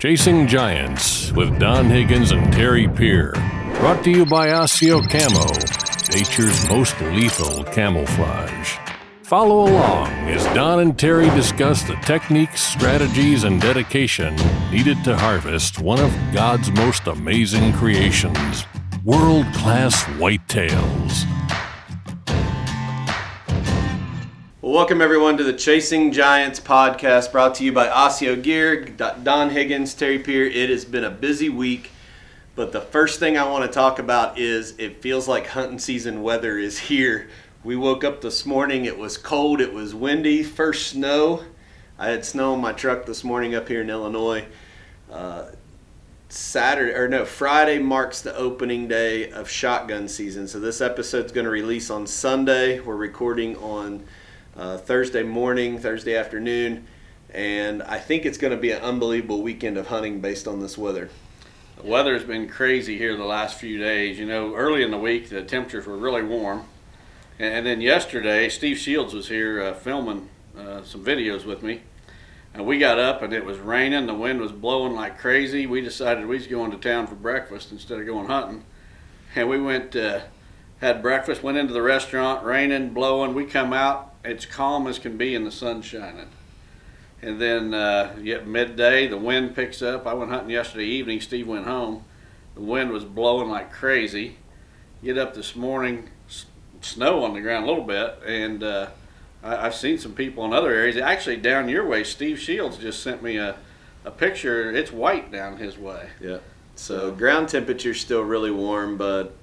Chasing Giants with Don Higgins and Terry Peer. Brought to you by Osseo Camo, nature's most lethal camouflage. Follow along as Don and Terry discuss the techniques, strategies, and dedication needed to harvest one of God's most amazing creations, world-class whitetails. Welcome everyone to the Chasing Giants podcast, brought to you by Osseo Gear, Don Higgins, Terry Peer. It has been a busy week, but the first thing I want to talk about is it feels like hunting season weather is here. We woke up this morning, it was cold, it was windy, first snow. I had snow in my truck this morning up here in Illinois. Friday marks the opening day of shotgun season. So this episode's going to release on Sunday. We're recording on Thursday morning, Thursday afternoon, and I think it's going to be an unbelievable weekend of hunting based on this weather. The weather's been crazy here the last few days. You know, early in the week the temperatures were really warm, and then yesterday Steve Shields was here filming some videos with me, and we got up and it was raining, the wind was blowing like crazy. We decided we was going to town for breakfast instead of going hunting, and we went had breakfast, went into the restaurant, raining, blowing. We come out, it's calm as can be and the sun's shining. And then midday, the wind picks up. I went hunting yesterday evening, Steve went home. The wind was blowing like crazy. Get up this morning, snow on the ground a little bit, and I've seen some people in other areas. Actually, down your way, Steve Shields just sent me a picture. It's white down his way. Yeah. So ground temperature's still really warm, but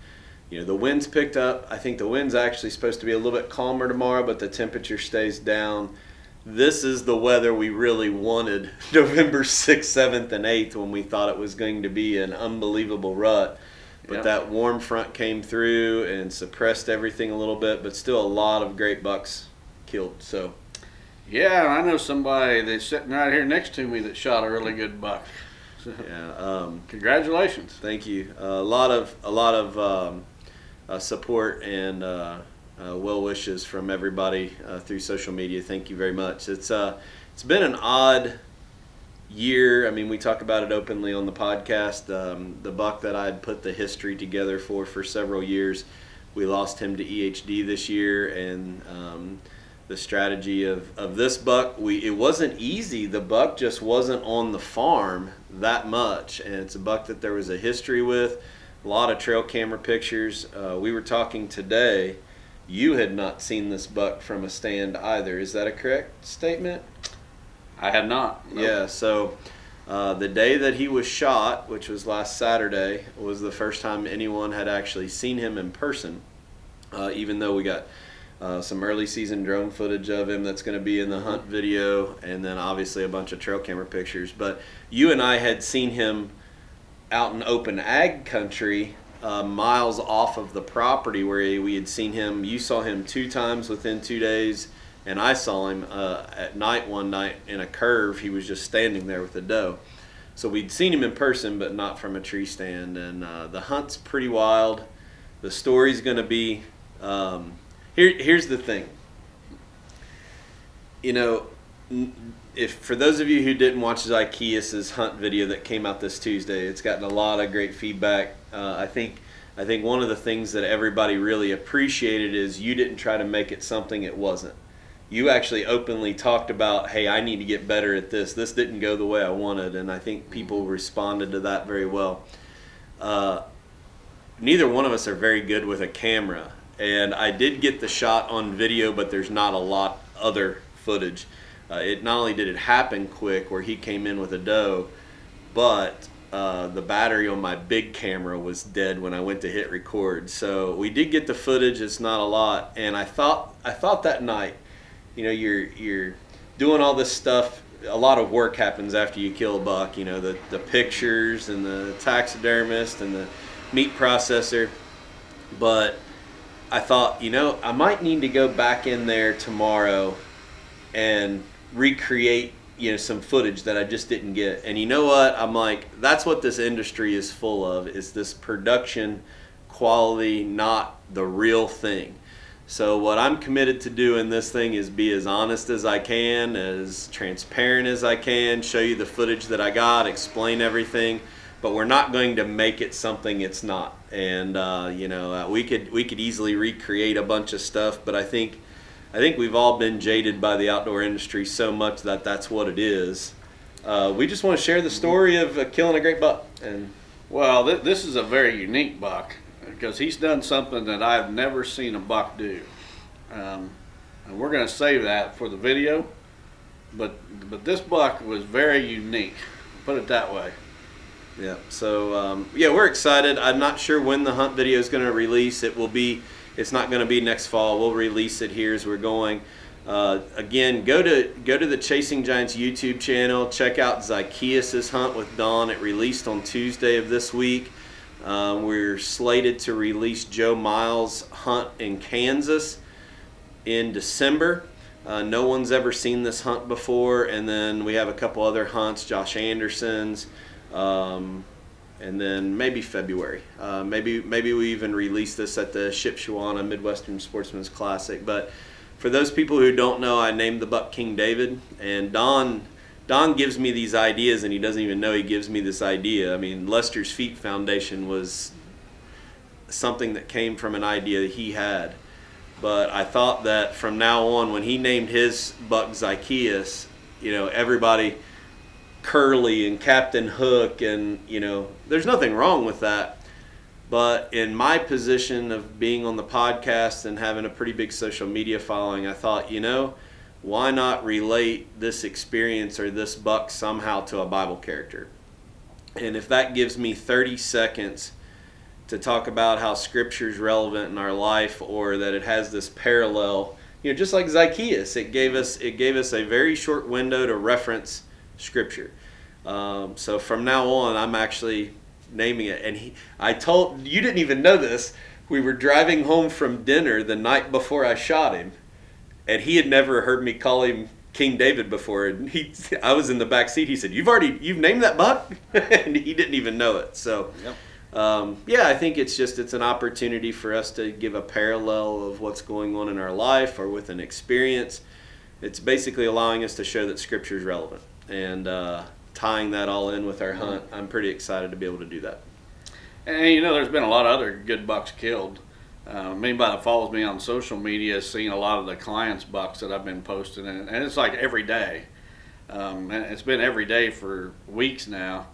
you know, the wind's picked up. I think the wind's actually supposed to be a little bit calmer tomorrow, but the temperature stays down. This is the weather we really wanted November 6th, 7th, and 8th when we thought it was going to be an unbelievable rut. But that warm front came through and suppressed everything a little bit, but still a lot of great bucks killed. So, yeah, I know somebody that's sitting right here next to me that shot a really good buck. So, yeah, congratulations. Thank you. A lot of support and well wishes from everybody through social media. Thank you very much. It's been an odd year. I mean, we talk about it openly on the podcast. The buck that I had put the history together for several years, we lost him to EHD this year, and the strategy of this buck, it wasn't easy. The buck just wasn't on the farm that much, and it's a buck that there was a history with. A lot of trail camera pictures. We were talking today. You had not seen this buck from a stand either. Is that a correct statement? I had not. Nope. Yeah, so the day that he was shot, which was last Saturday, was the first time anyone had actually seen him in person, even though we got some early season drone footage of him that's going to be in the hunt video, and then obviously a bunch of trail camera pictures. But you and I had seen him out in open ag country, miles off of the property where we had seen him. You saw him 2 times within 2 days, and I saw him at night one night in a curve. He was just standing there with a doe. So we'd seen him in person, but not from a tree stand. And the hunt's pretty wild. The story's going to be, here's the thing. You know, if for those of you who didn't watch Zykeis's hunt video that came out this Tuesday, it's gotten a lot of great feedback. I think one of the things that everybody really appreciated is you didn't try to make it something it wasn't. You actually openly talked about, hey, I need to get better at this. This didn't go the way I wanted, and I think people responded to that very well. Neither one of us are very good with a camera, and I did get the shot on video, but there's not a lot other footage. It not only did it happen quick where he came in with a doe, but the battery on my big camera was dead when I went to hit record. So we did get the footage. It's not a lot, and I thought that night, you know, you're doing all this stuff. A lot of work happens after you kill a buck. You know, the pictures and the taxidermist and the meat processor. But I thought, you know, I might need to go back in there tomorrow and recreate, you know, some footage that I just didn't get. And you know what? I'm like, that's what this industry is full of, is this production quality, not the real thing. So what I'm committed to do in this thing is be as honest as I can, as transparent as I can, show you the footage that I got, explain everything, but we're not going to make it something it's not. And we could easily recreate a bunch of stuff, but I think we've all been jaded by the outdoor industry so much that that's what it is. We just want to share the story of killing a great buck. And well, this is a very unique buck, because he's done something that I've never seen a buck do. And we're going to save that for the video, but this buck was very unique, put it that way. Yeah, so we're excited. I'm not sure when the hunt video is going to release. It's not going to be next fall. We'll release it here as we're going. Again, go to the Chasing Giants YouTube channel. Check out Zacchaeus' hunt with Don. It released on Tuesday of this week. We're slated to release Joe Miles' hunt in Kansas in December. No one's ever seen this hunt before. And then we have a couple other hunts, Josh Anderson's, and then maybe February. Maybe we even release this at the Shipshewana Midwestern Sportsman's Classic. But for those people who don't know, I named the buck King David, and Don gives me these ideas, and he doesn't even know he gives me this idea. I mean, Lester's Feet Foundation was something that came from an idea that he had. But I thought that from now on, when he named his buck Zacchaeus, everybody, Curly and Captain Hook, and, there's nothing wrong with that. But in my position of being on the podcast and having a pretty big social media following, I thought, why not relate this experience or this buck somehow to a Bible character? And if that gives me 30 seconds to talk about how Scripture is relevant in our life, or that it has this parallel, just like Zacchaeus, it gave us a very short window to reference Scripture. So from now on, I'm actually naming it. And I told you, didn't even know this. We were driving home from dinner the night before I shot him, and he had never heard me call him King David before. And I was in the back seat. He said, "You've named that buck?" And he didn't even know it. So, yep. I think it's an opportunity for us to give a parallel of what's going on in our life or with an experience. It's basically allowing us to show that Scripture is relevant, and tying that all in with our hunt. I'm pretty excited to be able to do that. And there's been a lot of other good bucks killed. Anybody that follows me on social media has seen a lot of the clients' bucks that I've been posting, and it's like every day. And it's been every day for weeks now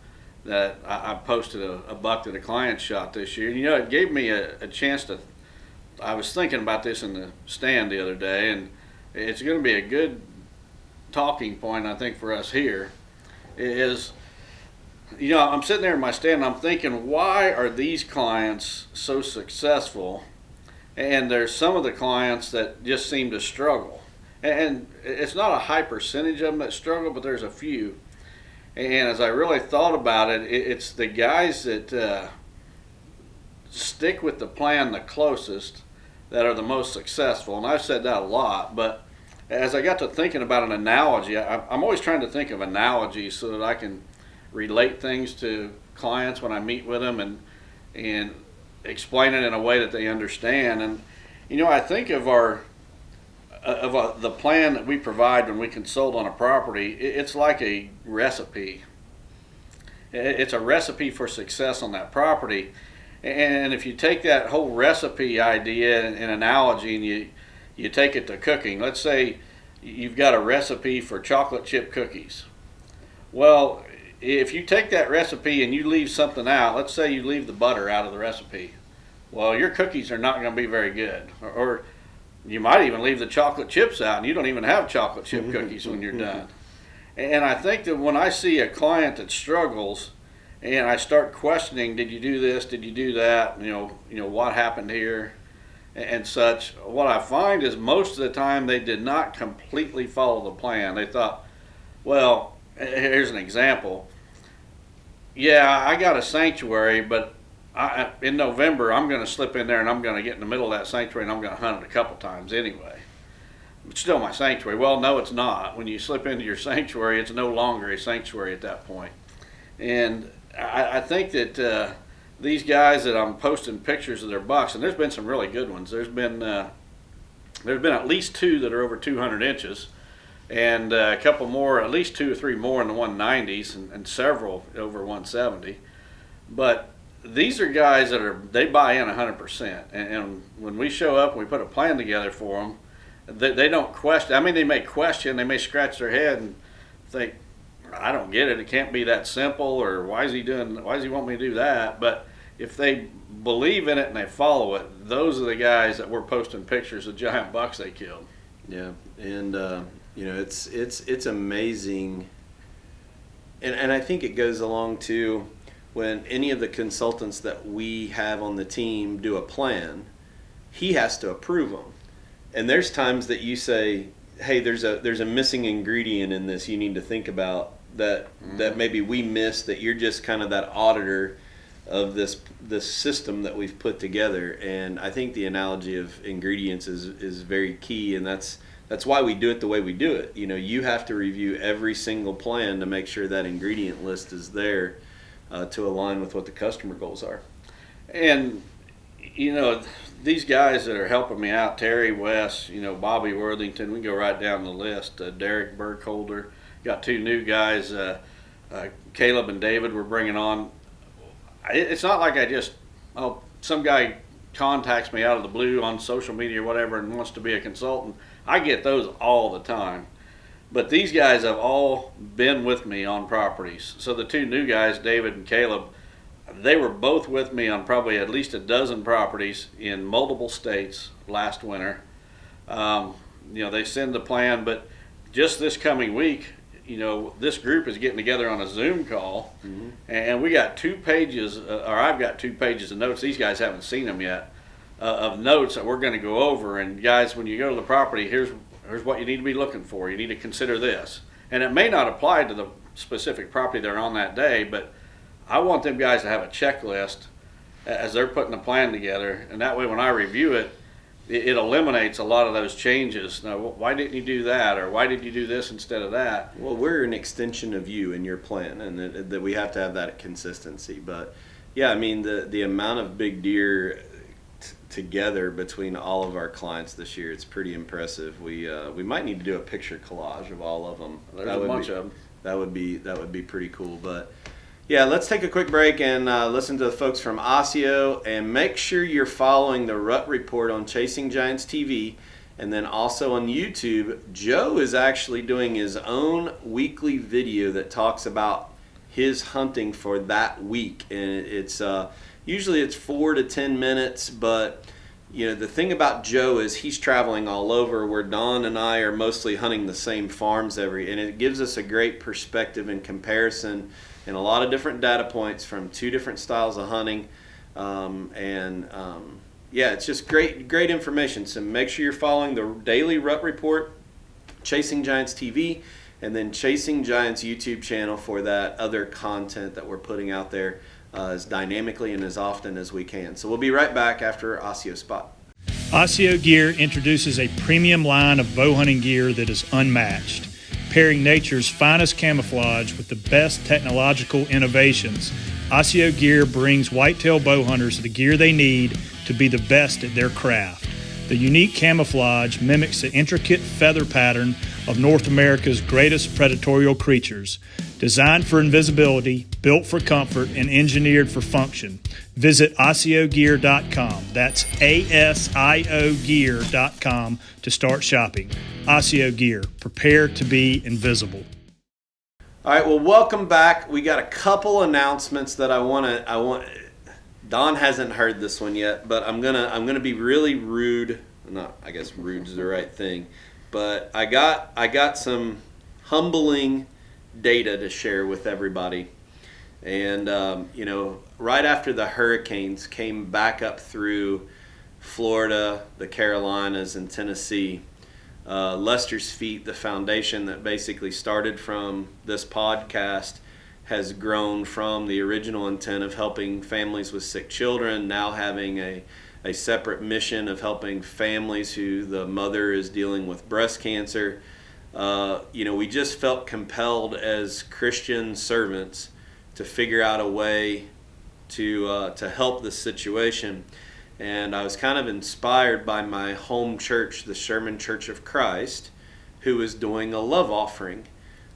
that I posted a buck that a client shot this year. It gave me a chance to. I was thinking about this in the stand the other day, and it's going to be a good talking point, I think, for us here. Is, I'm sitting there in my stand and I'm thinking, why are these clients so successful? And there's some of the clients that just seem to struggle. And it's not a high percentage of them that struggle, but there's a few. And as I really thought about it, it's the guys that stick with the plan the closest that are the most successful. And I've said that a lot, but as I got to thinking about an analogy, I'm always trying to think of analogies so that I can relate things to clients when I meet with them and explain it in a way that they understand. And I think of the plan that we provide when we consult on a property. It's like a recipe. It's a recipe for success on that property. And if you take that whole recipe idea and analogy and you take it to cooking. Let's say you've got a recipe for chocolate chip cookies. Well, if you take that recipe and you leave something out, let's say you leave the butter out of the recipe, well, your cookies are not going to be very good. Or you might even leave the chocolate chips out and you don't even have chocolate chip cookies when you're done. And I think that when I see a client that struggles and I start questioning, did you do this, did you do that, what happened here, and such, what I find is most of the time they did not completely follow the plan. They thought, well, here's an example. Yeah, I got a sanctuary, but in November I'm going to slip in there and I'm going to get in the middle of that sanctuary and I'm going to hunt it a couple times anyway. It's still my sanctuary. Well, no, it's not. When you slip into your sanctuary, it's no longer a sanctuary at that point. And I think that these guys that I'm posting pictures of their bucks, and there's been some really good ones. There's been there's been at least 2 that are over 200 inches, and a couple more, at least 2 or 3 more in the 190s, and several over 170. But these are guys that they buy in 100%. And when we show up and we put a plan together for them, they don't question. I mean, they may question, they may scratch their head and think, I don't get it. It can't be that simple, or why does he want me to do that? But if they believe in it and they follow it, those are the guys that we're posting pictures of giant bucks they killed. Yeah, and it's amazing, and I think it goes along to when any of the consultants that we have on the team do a plan, he has to approve them. And there's times that you say, hey, there's a missing ingredient in this you need to think about that maybe we missed, that you're just kind of that auditor of this system that we've put together. And I think the analogy of ingredients is very key, and that's why we do it the way we do it. You have to review every single plan to make sure that ingredient list is there to align with what the customer goals are. And these guys that are helping me out, Terry West, Bobby Worthington, we go right down the list, Derek Burkholder, got 2 new guys, Caleb and David we're bringing on. It's not like some guy contacts me out of the blue on social media or whatever and wants to be a consultant. I get those all the time. But these guys have all been with me on properties. So the 2 new guys, David and Caleb, they were both with me on probably at least a dozen properties in multiple states last winter. They send the plan, but just this coming week, this group is getting together on a Zoom call, and we got 2 pages, or I've got 2 pages of notes. These guys haven't seen them yet, of notes that we're going to go over. And guys, when you go to the property, here's what you need to be looking for. You need to consider this. And it may not apply to the specific property they're on that day, but I want them guys to have a checklist as they're putting a plan together. And that way when I review it, it eliminates a lot of those changes. Now, why didn't you do that? Or why did you do this instead of that? Well, we're an extension of you and your plan, and that we have to have that consistency. But yeah, I mean, the amount of big deer together between all of our clients this year, it's pretty impressive. We might need to do a picture collage of all of them. There's a bunch of them. That would be pretty cool. But yeah, let's take a quick break and listen to the folks from Osseo, and make sure you're following the Rut Report on Chasing Giants TV, and then also on YouTube. Joe is actually doing his own weekly video that talks about his hunting for that week, and it's usually it's 4 to 10 minutes, but the thing about Joe is he's traveling all over, where Don and I are mostly hunting the same farms and it gives us a great perspective and comparison and a lot of different data points from 2 different styles of hunting. Yeah, it's just great information. So make sure you're following the daily Rut Report, Chasing Giants TV, and then Chasing Giants YouTube channel for that other content that we're putting out there as dynamically and as often as we can. So we'll be right back after Osseo Spot. Osseo Gear introduces a premium line of bow hunting gear that is unmatched, pairing nature's finest camouflage with the best technological innovations. Osseo Gear brings whitetail bow hunters the gear they need to be the best at their craft. The unique camouflage mimics the intricate feather pattern of North America's greatest predatory creatures. Designed for invisibility, built for comfort, and engineered for function. Visit OsseoGear.com. That's ASIO Gear.com to start shopping. Osseo Gear, prepare to be invisible. All right, well, welcome back. We got a couple announcements that I want. Don hasn't heard this one yet, but I'm gonna be really rude. Not, I guess rude is the right thing, but I got some humbling data to share with everybody. And right after the hurricanes came back up through Florida, the Carolinas, and Tennessee, Lester's Feet, the foundation that basically started from this podcast, has grown from the original intent of helping families with sick children, now having a separate mission of helping families who the mother is dealing with breast cancer. We just felt compelled as Christian servants to figure out a way to help this situation. And I was kind of inspired by my home church, the Sherman Church of Christ, who was doing a love offering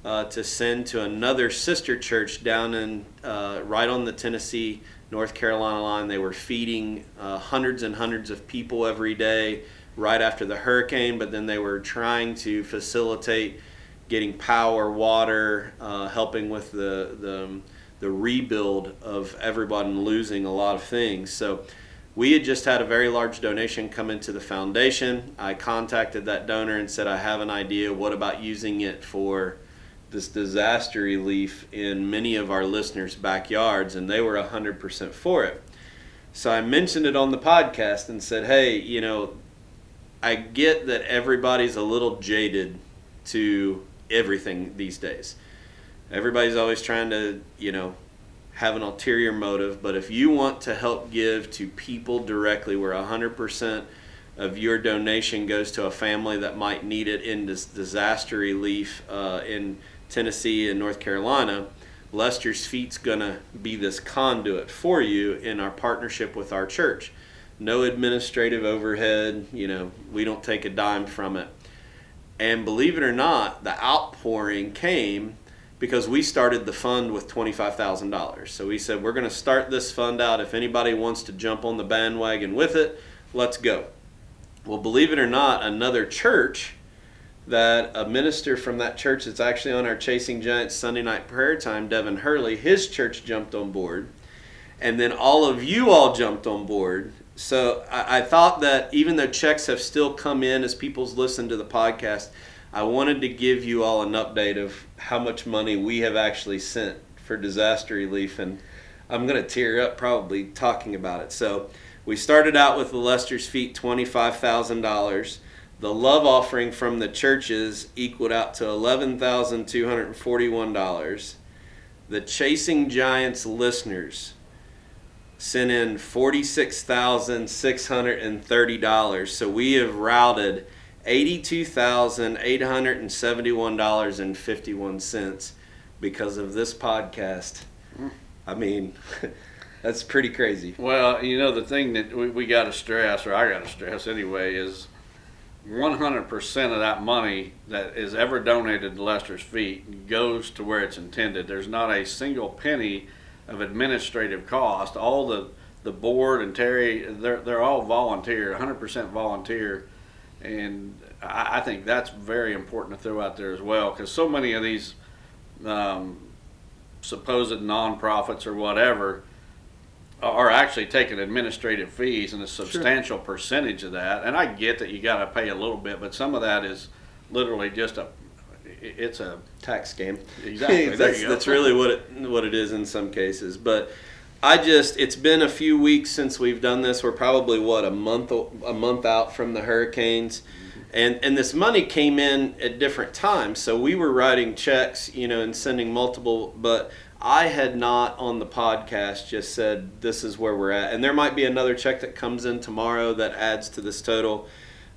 to send to another sister church down in right on the Tennessee, North Carolina line. They were feeding hundreds and hundreds of people every day right after the hurricane, but then they were trying to facilitate getting power, water, helping with the rebuild of everyone losing a lot of things. So we had just had a very large donation come into the foundation. I contacted that donor and said, I have an idea. What about using it for this disaster relief in many of our listeners' backyards? And they were 100% for it. So I mentioned it on the podcast and said, hey, you know, I get that everybody's a little jaded to everything these days. Everybody's always trying to, you know, have an ulterior motive, but if you want to help give to people directly, where 100% of your donation goes to a family that might need it in this disaster relief in Tennessee and North Carolina, Lester's Feet's gonna be this conduit for you in our partnership with our church. No administrative overhead, you know, we don't take a dime from it. And believe it or not, the outpouring came because we started the fund with $25,000. So we said, we're going to start this fund out. If anybody wants to jump on the bandwagon with it, let's go. Well, believe it or not, another church, that a minister from that church that's actually on our Chasing Giants Sunday night prayer time, Devin Hurley, his church jumped on board. And then all of you all jumped on board. So I thought that even though checks have still come in as people's listened to the podcast, I wanted to give you all an update of how much money we have actually sent for disaster relief, and I'm going to tear up probably talking about it. So we started out with the Lester's Feet, $25,000. The love offering from the churches equaled out to $11,241. The Chasing Giants listeners sent in $46,630. So we have routed $82,871.51 because of this podcast. I mean, that's pretty crazy. Well, you know, the thing that we got to stress, or I got to stress anyway, is 100% of that money that is ever donated to Lester's Feet goes to where it's intended. There's not a single penny of administrative cost. All the board and Terry, they're all volunteer, 100% volunteer. And I think that's very important to throw out there as well, because so many of these supposed nonprofits or whatever are actually taking administrative fees, and a substantial percentage of that. And I get that you got to pay a little bit, but some of that is literally just it's a tax scam. Exactly. That's really what it is in some cases. But it's been a few weeks since we've done this. We're probably a month out from the hurricanes, and this money came in at different times. So we were writing checks, you know, and sending multiple. But I had not on the podcast just said this is where we're at, and there might be another check that comes in tomorrow that adds to this total.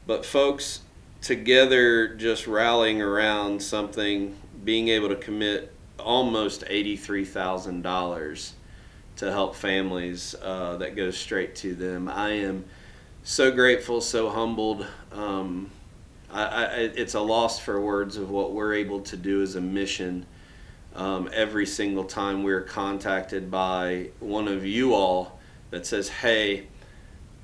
But folks, together, just rallying around something, being able to commit almost $83,000 to help families that goes straight to them. I am so grateful, so humbled. It's a loss for words of what we're able to do as a mission. Every single time we're contacted by one of you all that says, hey,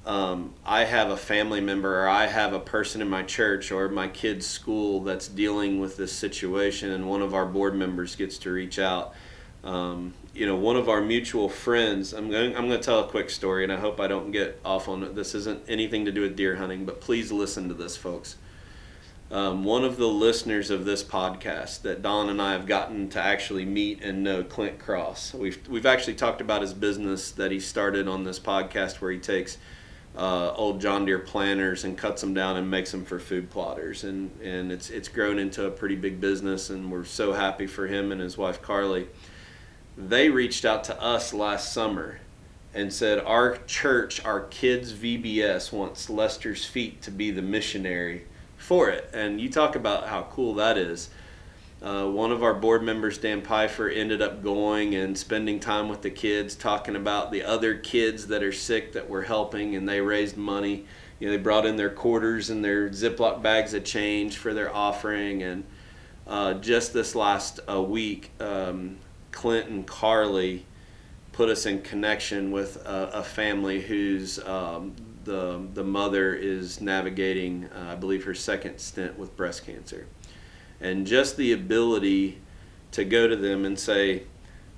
I have a family member, or I have a person in my church or my kid's school that's dealing with this situation, and one of our board members gets to reach out. You know, one of our mutual friends, I'm going to tell a quick story, and I hope I don't get off on it. This isn't anything to do with deer hunting, but please listen to this, folks. One of the listeners of this podcast that Don and I have gotten to actually meet and know, Clint Cross. We've actually talked about his business that he started on this podcast, where he takes old John Deere planters and cuts them down and makes them for food plotters, and it's grown into a pretty big business, and we're so happy for him and his wife Carly. They reached out to us last summer and said, our church, our kids' VBS wants Lester's Feet to be the missionary for it. And you talk about how cool that is. One of our board members, Dan Pfeiffer, ended up going and spending time with the kids, talking about the other kids that are sick that we're helping, and they raised money. They brought in their quarters and their Ziploc bags of change for their offering. And just this last week, Clint and Carly put us in connection with a family whose the mother is navigating, I believe, her second stint with breast cancer. And just the ability to go to them and say,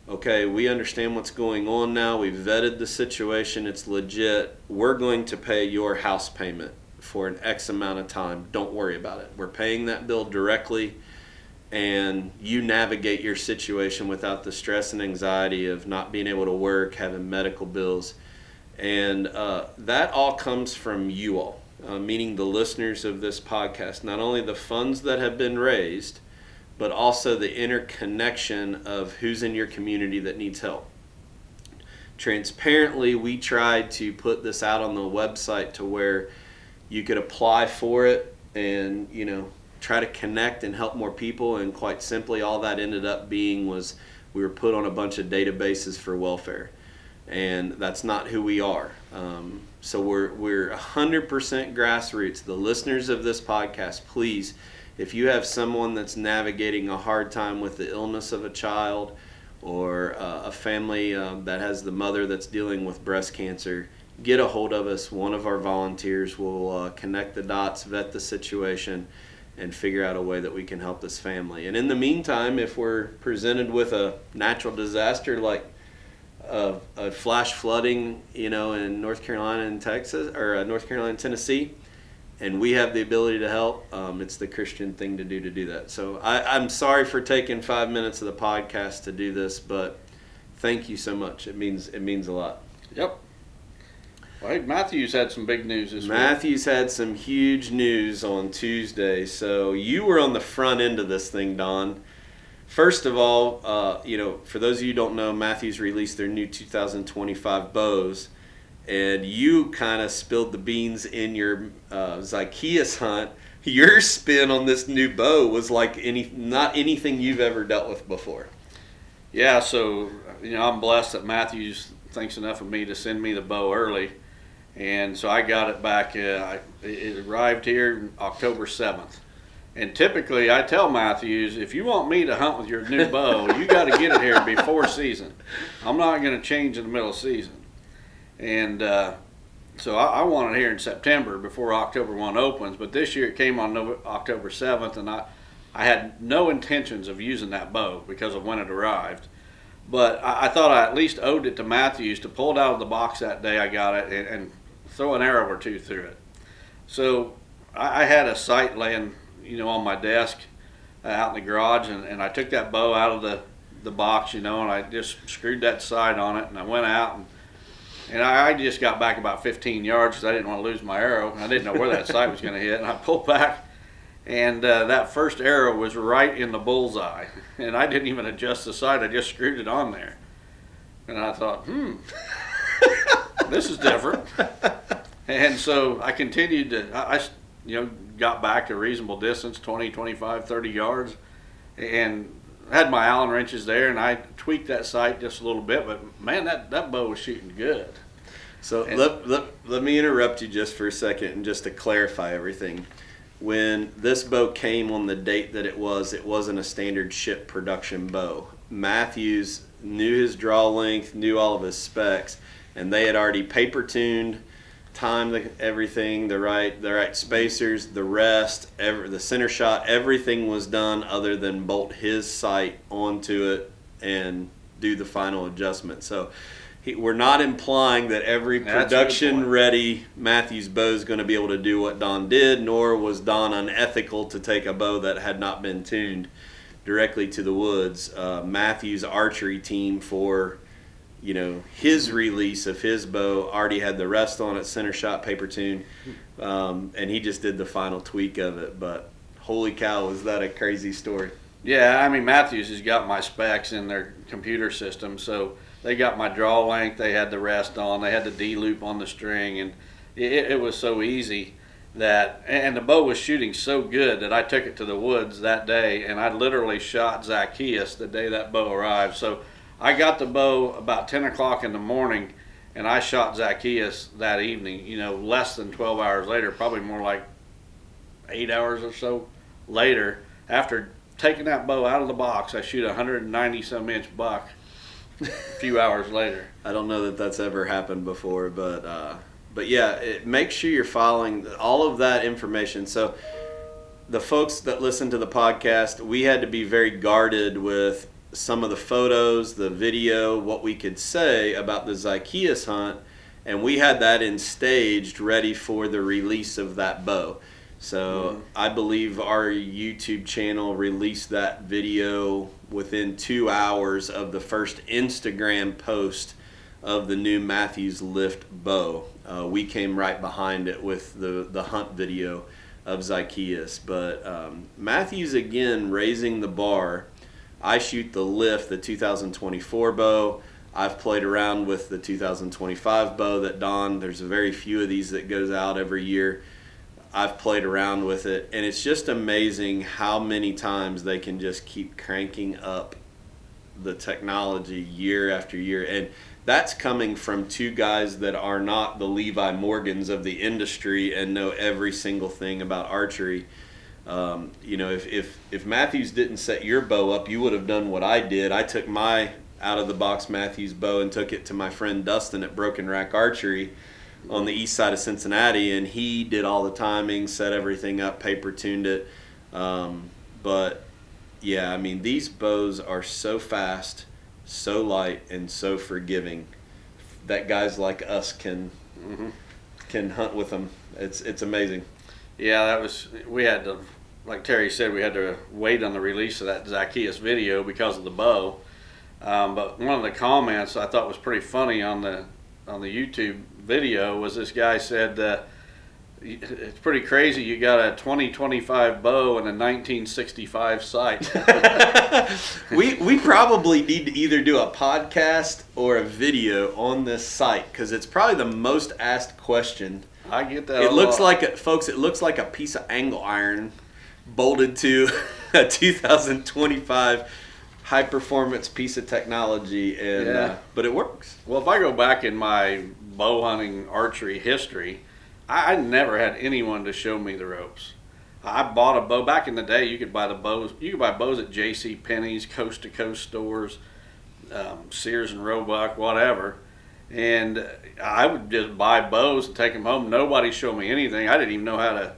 okay, we understand what's going on now. We've vetted the situation. It's legit. We're going to pay your house payment for an X amount of time. Don't worry about it. We're paying that bill directly, and you navigate your situation without the stress and anxiety of not being able to work, having medical bills. And that all comes from you all. Meaning the listeners of this podcast, not only the funds that have been raised, but also the interconnection of who's in your community that needs help. Transparently, we tried to put this out on the website to where you could apply for it and, try to connect and help more people. And quite simply, all that ended up being was we were put on a bunch of databases for welfare. And that's not who we are. So we're 100% grassroots. The listeners of this podcast, please, if you have someone that's navigating a hard time with the illness of a child, or a family that has the mother that's dealing with breast cancer, get a hold of us. One of our volunteers will connect the dots, vet the situation, and figure out a way that we can help this family. And in the meantime, if we're presented with a natural disaster like a flash flooding, in North Carolina and Texas, or North Carolina and Tennessee, and we have the ability to help, it's the Christian thing to do that. So I'm sorry for taking 5 minutes of the podcast to do this, but thank you so much. It means a lot. Yep. Well, hey, Matthews had some big news this week. Matthews had some huge news on Tuesday. So you were on the front end of this thing, Don. First of all, for those of you who don't know, Matthews released their new 2025 bows, and you kind of spilled the beans in your Zacchaeus hunt. Your spin on this new bow was like not anything you've ever dealt with before. Yeah, so I'm blessed that Matthews thinks enough of me to send me the bow early, and so I got it back. It arrived here October 7th. And typically, I tell Matthews, if you want me to hunt with your new bow, you got to get it here before season. I'm not going to change in the middle of season. And so I want it here in September before October 1 opens. But this year it came on October 7th, and I had no intentions of using that bow because of when it arrived. But I thought I at least owed it to Matthews to pull it out of the box that day I got it and throw an arrow or two through it. So I had a sight laying on my desk out in the garage, and I took that bow out of the box, and I just screwed that sight on it, and I went out, and I just got back about 15 yards because I didn't want to lose my arrow. I didn't know where that sight was going to hit, and I pulled back, and that first arrow was right in the bullseye, and I didn't even adjust the sight. I just screwed it on there, and I thought, this is different. And so I continued to, got back a reasonable distance, 20, 25, 30 yards, and had my Allen wrenches there, and I tweaked that sight just a little bit, but man, that bow was shooting good. So let me interrupt you just for a second, and just to clarify everything. When this bow came on the date that it wasn't a standard ship production bow. Matthews knew his draw length, knew all of his specs, and they had already paper tuned, timed everything, the right spacers, the rest, the center shot, everything was done other than bolt his sight onto it and do the final adjustment. So we're not implying that every production ready Matthews bow is going to be able to do what Don did, nor was Don unethical to take a bow that had not been tuned directly to the woods. Matthews' archery team for his release of his bow already had the rest on it, center shot, paper tune, and he just did the final tweak of it. But holy cow, was that a crazy story? Yeah, Matthews has got my specs in their computer system, so they got my draw length, they had the rest on, they had the D-loop on the string, and it was so easy. and the bow was shooting so good that I took it to the woods that day, and I literally shot Zacchaeus the day that bow arrived. So I got the bow about 10 o'clock in the morning, and I shot Zacchaeus that evening, less than 12 hours later, probably more like 8 hours or so later. After taking that bow out of the box, I shoot a 190 some inch buck a few hours later. I don't know that that's ever happened before, but yeah, make sure you're following all of that information. So the folks that listen to the podcast, we had to be very guarded with some of the photos, the video, what we could say about the Zacchaeus hunt, and we had that in staged ready for the release of that bow. So I believe our YouTube channel released that video within 2 hours of the first Instagram post of the new Matthews Lift bow. We came right behind it with the hunt video of Zacchaeus. But Matthews, again, raising the bar. I shoot the Lift, the 2024 bow. I've played around with the 2025 bow that Don, there's very few of these that goes out every year. I've played around with it, and it's just amazing how many times they can just keep cranking up the technology year after year. And that's coming from two guys that are not the Levi Morgans of the industry and know every single thing about archery. If Matthews didn't set your bow up, you would have done what I did. I took my out-of-the-box Matthews bow and took it to my friend Dustin at Broken Rack Archery on the east side of Cincinnati, and he did all the timing, set everything up, paper tuned it. But yeah, I mean, these bows are so fast, so light, and so forgiving that guys like us can hunt with them. It's amazing. Yeah, we had to, like Terry said, we had to wait on the release of that Zacchaeus video because of the bow. But one of the comments I thought was pretty funny on the YouTube video was this guy said, it's pretty crazy you got a 2025 bow and a 1965 sight. we probably need to either do a podcast or a video on this site because it's probably the most asked question. I get that. It looks like a piece of angle iron bolted to a 2025 high performance piece of technology, and but it works. Well, if I go back in my bow hunting archery history, I never had anyone to show me the ropes. I bought a bow back in the day. You could buy bows at J.C. Penney's, Coast to Coast stores, Sears and Roebuck, whatever. And I would just buy bows and take them home. Nobody showed me anything. I didn't even know how to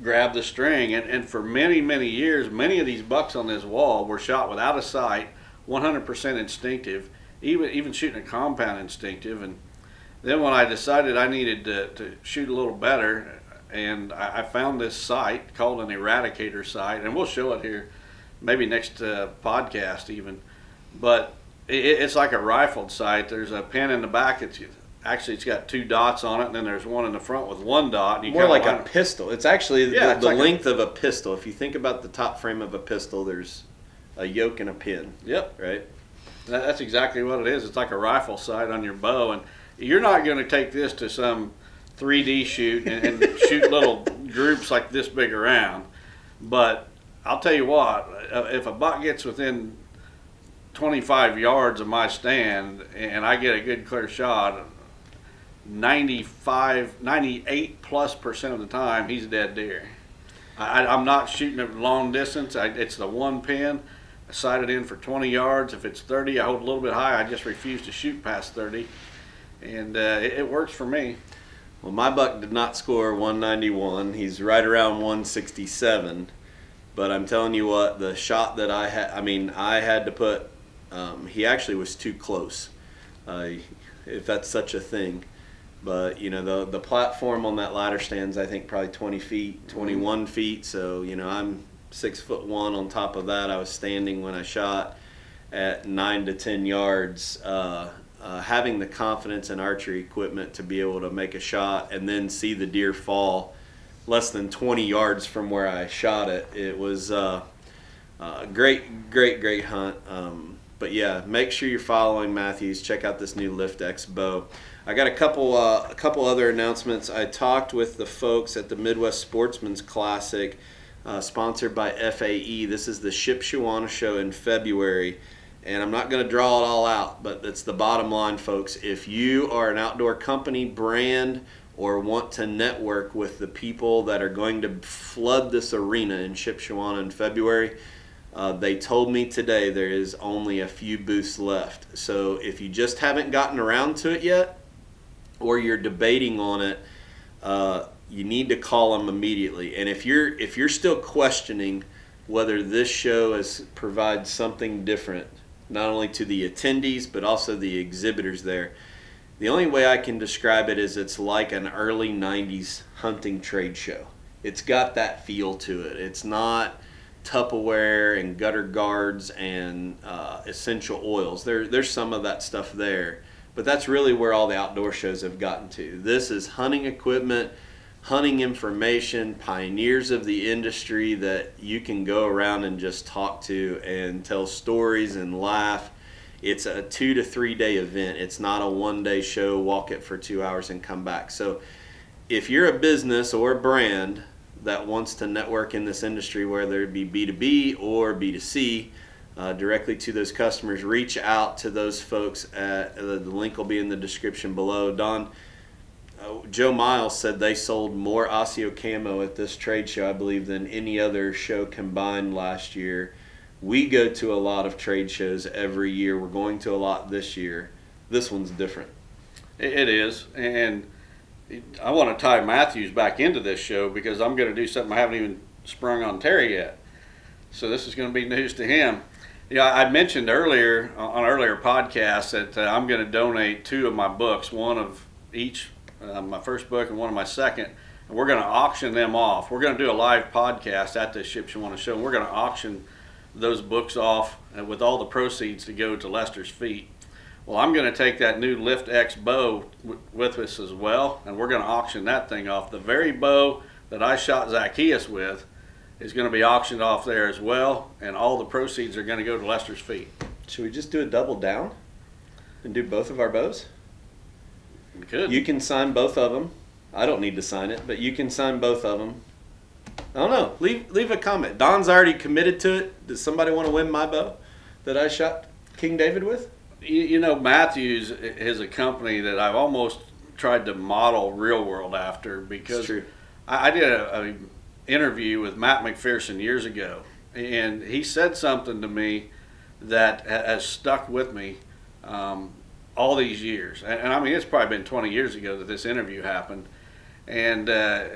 grab the string. And for many, many years, many of these bucks on this wall were shot without a sight, 100% instinctive, even shooting a compound instinctive. And then when I decided I needed to shoot a little better, and I found this site called an eradicator site, and we'll show it here maybe next podcast even. But it's like a rifled sight. There's a pin in the back. It's got two dots on it, and then there's one in the front with one dot. And more like a pistol. It's actually the length of a pistol. If you think about the top frame of a pistol, there's a yoke and a pin. Yep. Right? That's exactly what it is. It's like a rifle sight on your bow, and you're not going to take this to some 3D shoot and shoot little groups like this big around. But I'll tell you what, if a buck gets within 25 yards of my stand and I get a good clear shot, 98+% of the time he's a dead deer. I'm not shooting at long distance. It's the one pin. I sight it in for 20 yards. If it's 30, I hold a little bit high. I just refuse to shoot past 30. And it works for me. Well, my buck did not score 191. He's right around 167. But I'm telling you what, the shot that I had to put, he actually was too close, if that's such a thing. But, the platform on that ladder stands, I think, probably 20 feet, 21 feet. So, I'm 6'1" on top of that. I was standing when I shot at 9 to 10 yards. Having the confidence in archery equipment to be able to make a shot and then see the deer fall less than 20 yards from where I shot it. It was a great hunt. But yeah, make sure you're following Matthews. Check out this new Lift X bow. I got a couple other announcements. I talked with the folks at the Midwest Sportsman's Classic, sponsored by FAE. This is the Shipshewana show in February, and I'm not going to draw it all out, but that's the bottom line, folks. If you are an outdoor company, brand, or want to network with the people that are going to flood this arena in Shipshewana in February, they told me today there is only a few booths left. So if you just haven't gotten around to it yet, or you're debating on it, you need to call them immediately. And if you're still questioning whether this show provides something different, not only to the attendees but also the exhibitors there, the only way I can describe it is it's like an early 90s hunting trade show. It's got that feel to it. It's not Tupperware and gutter guards and essential oils. There's some of that stuff there, but that's really where all the outdoor shows have gotten to. This is hunting equipment, hunting information, pioneers of the industry that you can go around and just talk to and tell stories and laugh. It's a 2 to 3 day event. It's not a one-day show, walk it for 2 hours and come back. So if you're a business or a brand that wants to network in this industry, whether it be B2B or B2C, directly to those customers, reach out to those folks. The link will be in the description below. Don, Joe Miles said they sold more Osseo camo at this trade show, I believe, than any other show combined last year. We go to a lot of trade shows every year. We're going to a lot this year. This one's different. It is, and I want to tie Matthews back into this show because I'm going to do something I haven't even sprung on Terry yet. So this is going to be news to him. I mentioned earlier on earlier podcasts that I'm going to donate 2 of my books, one of each, my first book and one of my second, and we're going to auction them off. We're going to do a live podcast at this Shipshewana show, and we're going to auction those books off with all the proceeds to go to Lester's feet. Well, I'm going to take that new Lift X bow with us as well, and we're going to auction that thing off. The very bow that I shot Zacchaeus with is going to be auctioned off there as well, and all the proceeds are going to go to Lester's feet. Should we just do a double down and do both of our bows? We could. You can sign both of them. I don't need to sign it, but you can sign both of them. I don't know. Leave a comment. Don's already committed to it. Does somebody want to win my bow that I shot King David with? Matthews is a company that I've almost tried to model Real World after because I did a interview with Matt McPherson years ago, and he said something to me that has stuck with me all these years. And I mean, it's probably been 20 years ago that this interview happened. And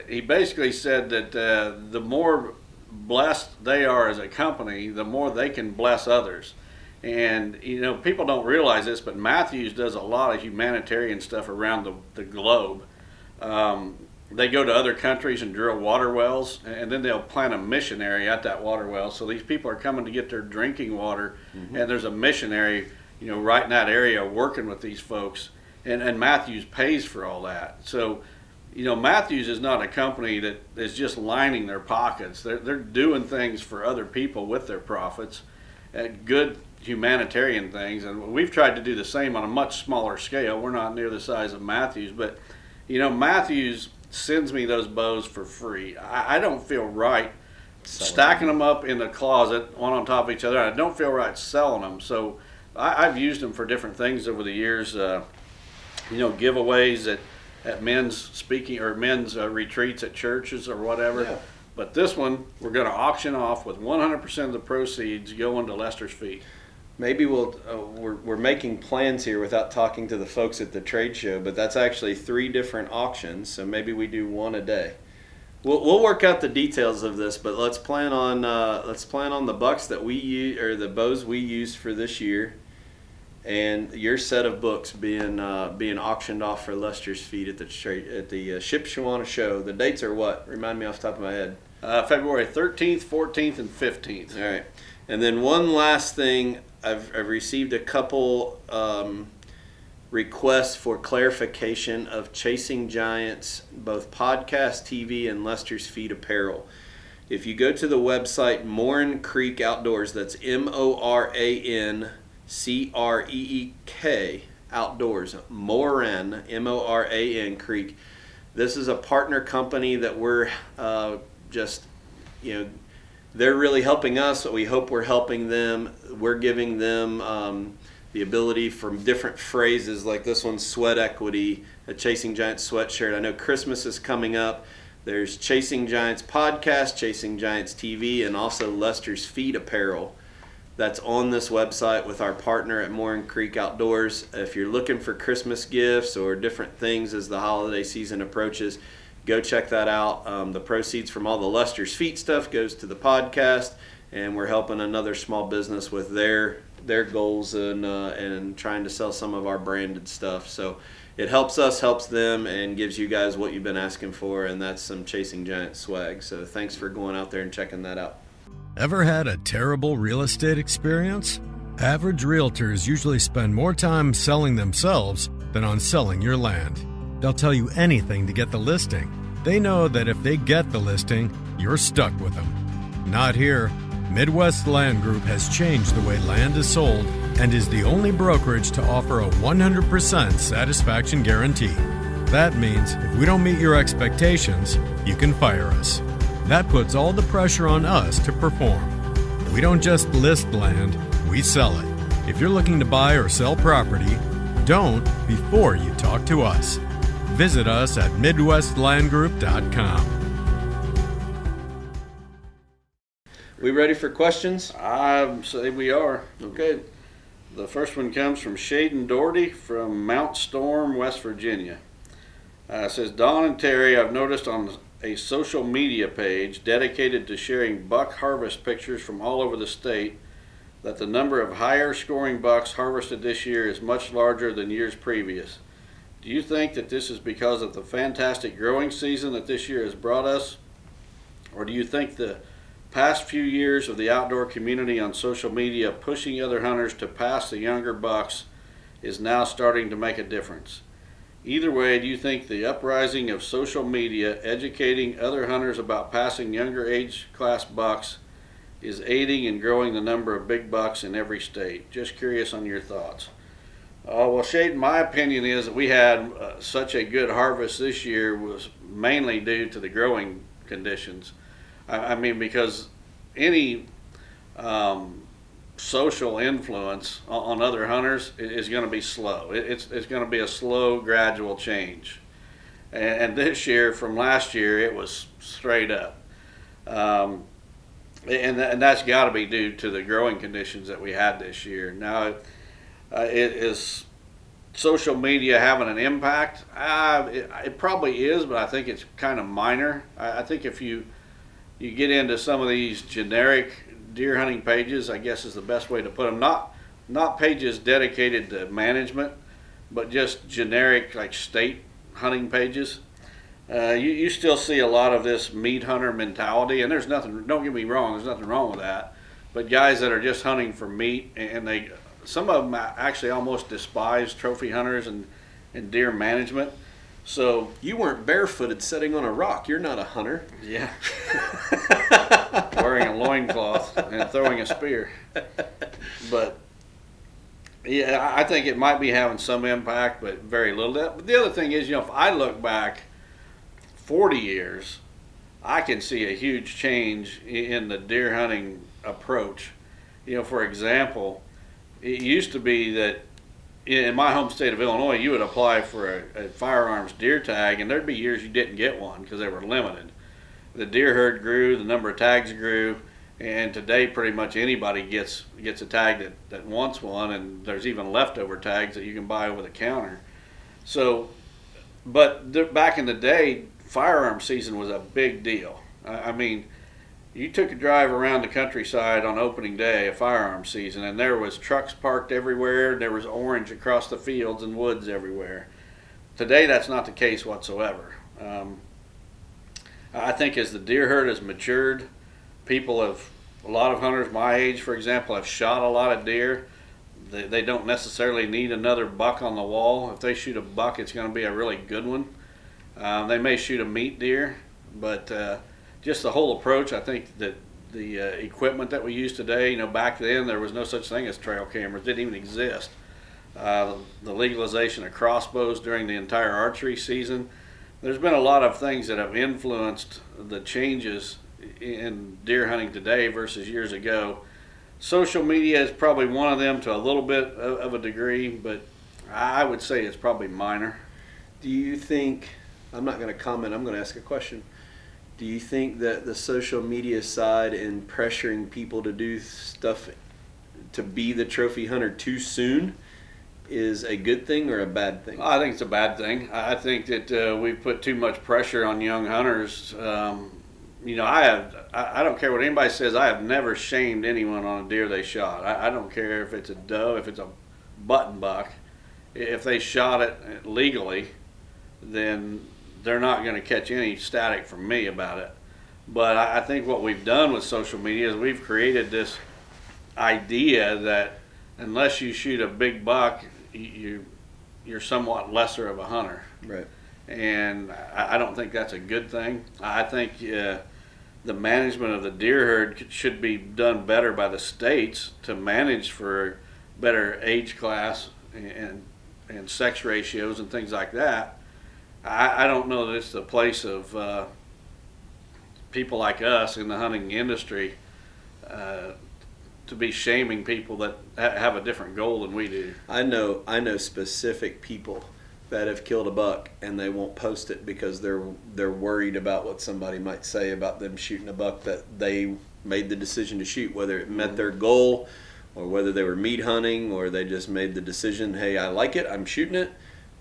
he basically said that the more blessed they are as a company, the more they can bless others. And, people don't realize this, but Matthews does a lot of humanitarian stuff around the globe. They go to other countries and drill water wells, and then they'll plant a missionary at that water well. So these people are coming to get their drinking water, and there's a missionary, right in that area working with these folks. And Matthews pays for all that. So, Matthews is not a company that is just lining their pockets. They're doing things for other people with their profits, good humanitarian things, and we've tried to do the same on a much smaller scale. We're not near the size of Matthews, but Matthews sends me those bows for free. I don't feel right stacking them up in the closet, one on top of each other. I don't feel right selling them, so I've used them for different things over the years. Giveaways at men's speaking or men's retreats at churches or whatever. Yeah. But this one, we're going to auction off with 100% of the proceeds going to Lester's feet. Maybe we're making plans here without talking to the folks at the trade show, but that's actually 3 different auctions, so maybe we do one a day. We'll work out the details of this, but let's plan on the bucks that we use, or the bows we used for this year, and your set of books being auctioned off for Lester's feet at the Shipshewana show. The dates are what? Remind me off the top of my head. February 13th, 14th, and 15th. All right. And then one last thing, I've received a couple requests for clarification of Chasing Giants, both podcast, TV, and Lester's Feet apparel. If you go to the website Moran Creek Outdoors, that's MORAN Creek Outdoors, Moran, Moran Creek. This is a partner company that we're they're really helping us. We hope we're helping them. We're giving them the ability for different phrases like this one, sweat equity, a Chasing Giants sweatshirt. I know Christmas is coming up. There's Chasing Giants podcast, Chasing Giants TV, and also Lester's Feed apparel that's on this website with our partner at Moran Creek Outdoors. If you're looking for Christmas gifts or different things as the holiday season approaches, go check that out. The proceeds from all the Lester's Feet stuff goes to the podcast, and we're helping another small business with their goals and trying to sell some of our branded stuff. So it helps us, helps them, and gives you guys what you've been asking for, and that's some Chasing Giants swag. So thanks for going out there and checking that out. Ever had a terrible real estate experience? Average realtors usually spend more time selling themselves than on selling your land. They'll tell you anything to get the listing. They know that if they get the listing, you're stuck with them. Not here. Midwest Land Group has changed the way land is sold and is the only brokerage to offer a 100% satisfaction guarantee. That means if we don't meet your expectations, you can fire us. That puts all the pressure on us to perform. We don't just list land, we sell it. If you're looking to buy or sell property, don't before you talk to us. Visit us at MidwestLandGroup.com. We ready for questions? I say we are. Okay. The first one comes from Shaden Doherty from Mount Storm, West Virginia. It says, Don and Terry, I've noticed on a social media page dedicated to sharing buck harvest pictures from all over the state that the number of higher scoring bucks harvested this year is much larger than years previous. Do you think that this is because of the fantastic growing season that this year has brought us? Or do you think the past few years of the outdoor community on social media pushing other hunters to pass the younger bucks is now starting to make a difference? Either way, do you think the uprising of social media educating other hunters about passing younger age class bucks is aiding in growing the number of big bucks in every state? Just curious on your thoughts. Well, Shade, my opinion is that we had such a good harvest this year was mainly due to the growing conditions. I mean, because any social influence on other hunters is going to be slow. It's going to be a slow, gradual change. And this year, from last year, it was straight up. And that's got to be due to the growing conditions that we had this year. Now, is social media having an impact? It probably is, but I think it's kind of minor. I think if you get into some of these generic deer hunting pages, I guess is the best way to put them. Not pages dedicated to management, but just generic like state hunting pages. You still see a lot of this meat hunter mentality, and there's nothing. Don't get me wrong, there's nothing wrong with that. But guys that are just hunting for meat, and some of them actually almost despise trophy hunters and deer management. So you weren't barefooted sitting on a rock. You're not a hunter. Yeah. Wearing a loincloth and throwing a spear. But yeah, I think it might be having some impact, but very little. But the other thing is, if I look back 40 years, I can see a huge change in the deer hunting approach. For example, it used to be that in my home state of Illinois, you would apply for a firearms deer tag, and there'd be years you didn't get one because they were limited. The deer herd grew, the number of tags grew, and today pretty much anybody gets a tag that wants one, and there's even leftover tags that you can buy over the counter. So, but back in the day, firearm season was a big deal. I mean, you took a drive around the countryside on opening day of firearm season, and there was trucks parked everywhere. There was orange across the fields and woods everywhere. Today, that's not the case whatsoever. I think as the deer herd has matured, a lot of hunters my age, for example, have shot a lot of deer. They don't necessarily need another buck on the wall. If they shoot a buck, it's going to be a really good one. They may shoot a meat deer, but just the whole approach, I think that the equipment that we use today. Back then there was no such thing as trail cameras; didn't even exist. The legalization of crossbows during the entire archery season. There's been a lot of things that have influenced the changes in deer hunting today versus years ago. Social media is probably one of them to a little bit of a degree, but I would say it's probably minor. Do you think, I'm not going to comment, I'm going to ask a question. Do you think that the social media side and pressuring people to do stuff to be the trophy hunter too soon is a good thing or a bad thing? I think it's a bad thing. I think that we've put too much pressure on young hunters. I don't care what anybody says. I have never shamed anyone on a deer they shot. I don't care if it's a doe, if it's a button buck. If they shot it legally, then they're not going to catch any static from me about it. But I think what we've done with social media is we've created this idea that unless you shoot a big buck, you're somewhat lesser of a hunter. Right. And I don't think that's a good thing. I think the management of the deer herd should be done better by the states to manage for better age class and sex ratios and things like that. I don't know that it's the place of people like us in the hunting industry to be shaming people that have a different goal than we do. I know specific people that have killed a buck and they won't post it because they're worried about what somebody might say about them shooting a buck that they made the decision to shoot, whether it met their goal or whether they were meat hunting or they just made the decision, hey, I like it, I'm shooting it,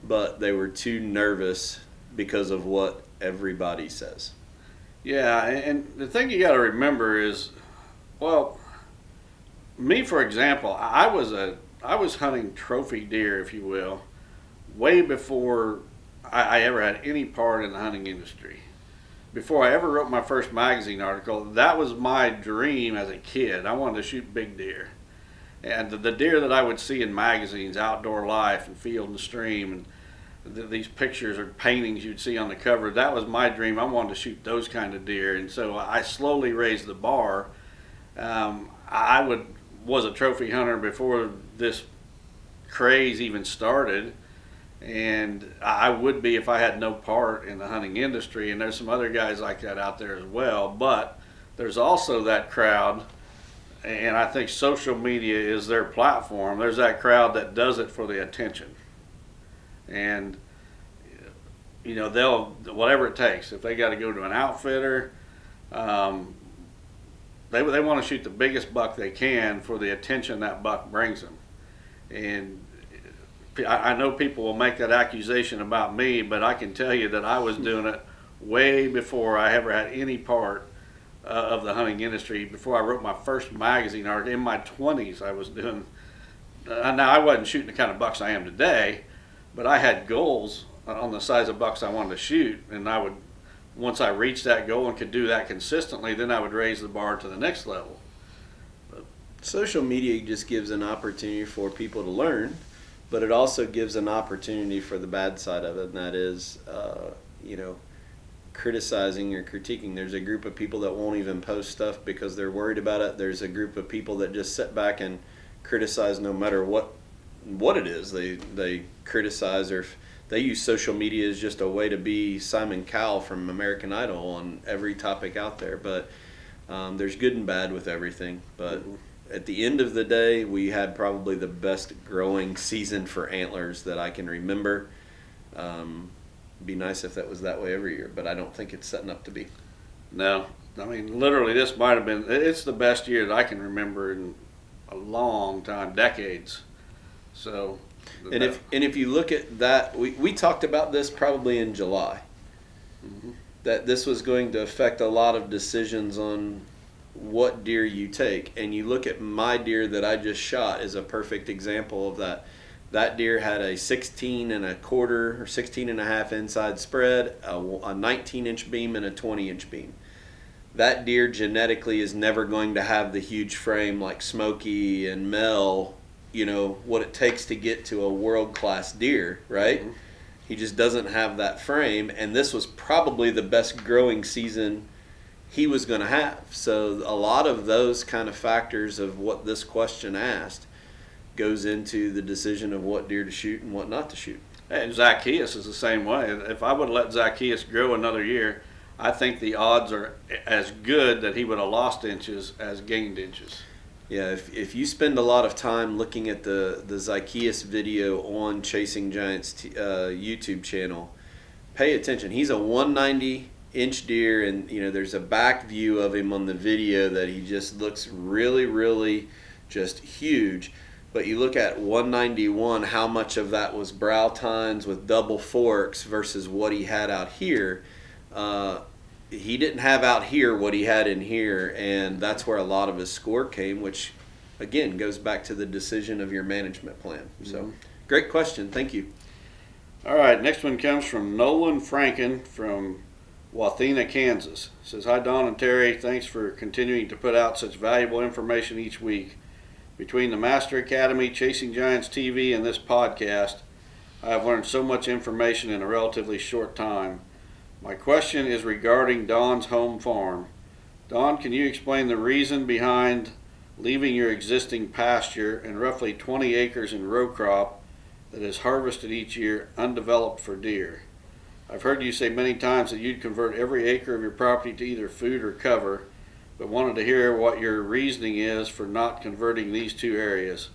but they were too nervous because of what everybody says. Yeah, and the thing you got to remember is, well, me for example, I was hunting trophy deer, if you will, way before I ever had any part in the hunting industry. Before I ever wrote my first magazine article, that was my dream as a kid. I wanted to shoot big deer. And the deer that I would see in magazines, Outdoor Life and Field and Stream, and these pictures or paintings you'd see on the cover, that was my dream. I wanted to shoot those kind of deer. And so I slowly raised the bar. I was a trophy hunter before this craze even started. And I would be if I had no part in the hunting industry. And there's some other guys like that out there as well. But there's also that crowd, and I think social media is their platform. There's that crowd that does it for the attention. And, they'll, whatever it takes. If they got to go to an outfitter, they want to shoot the biggest buck they can for the attention that buck brings them. And I know people will make that accusation about me, but I can tell you that I was doing it way before I ever had any part of the hunting industry. Before I wrote my first magazine article, in my 20s I was doing, now I wasn't shooting the kind of bucks I am today, but I had goals on the size of bucks I wanted to shoot, and I would, once I reached that goal and could do that consistently, then I would raise the bar to the next level. But social media just gives an opportunity for people to learn, but it also gives an opportunity for the bad side of it, and that is, criticizing or critiquing. There's a group of people that won't even post stuff because they're worried about it. There's a group of people that just sit back and criticize no matter what it is. They criticize, or they use social media as just a way to be Simon Cowell from American Idol on every topic out there. But there's good and bad with everything. But at the end of the day, we had probably the best growing season for antlers that I can remember. Be nice if that was that way every year, but I don't think it's setting up to be. No, I mean, literally, this might have been, it's the best year that I can remember in a long time, decades. So, and if you look at that, we talked about this probably in July, that this was going to affect a lot of decisions on what deer you take. And you look at my deer that I just shot is a perfect example of that. That deer had a 16 and a quarter or 16 and a half inside spread, a 19-inch beam, and a 20-inch beam. That deer genetically is never going to have the huge frame like Smokey and Mel, what it takes to get to a world-class deer, right? Mm-hmm. He just doesn't have that frame, and this was probably the best growing season he was going to have. So a lot of those kind of factors of what this question asked goes into the decision of what deer to shoot and what not to shoot. And Zacchaeus is the same way. If I would have let Zacchaeus grow another year, I think the odds are as good that he would have lost inches as gained inches. Yeah, if you spend a lot of time looking at the Zacchaeus video on Chasing Giants YouTube channel, pay attention. He's a 190-inch deer, and there's a back view of him on the video that he just looks really, really just huge. But you look at 191, how much of that was brow tines with double forks versus what he had out here. He didn't have out here what he had in here, and that's where a lot of his score came, which, again, goes back to the decision of your management plan. So, great question. Thank you. All right, next one comes from Nolan Franken from Wathena, Kansas. Says, hi, Don and Terry. Thanks for continuing to put out such valuable information each week. Between the Master Academy, Chasing Giants TV, and this podcast, I have learned so much information in a relatively short time. My question is regarding Don's home farm. Don, can you explain the reason behind leaving your existing pasture and roughly 20 acres in row crop that is harvested each year undeveloped for deer? I've heard you say many times that you'd convert every acre of your property to either food or cover, but wanted to hear what your reasoning is for not converting these two areas.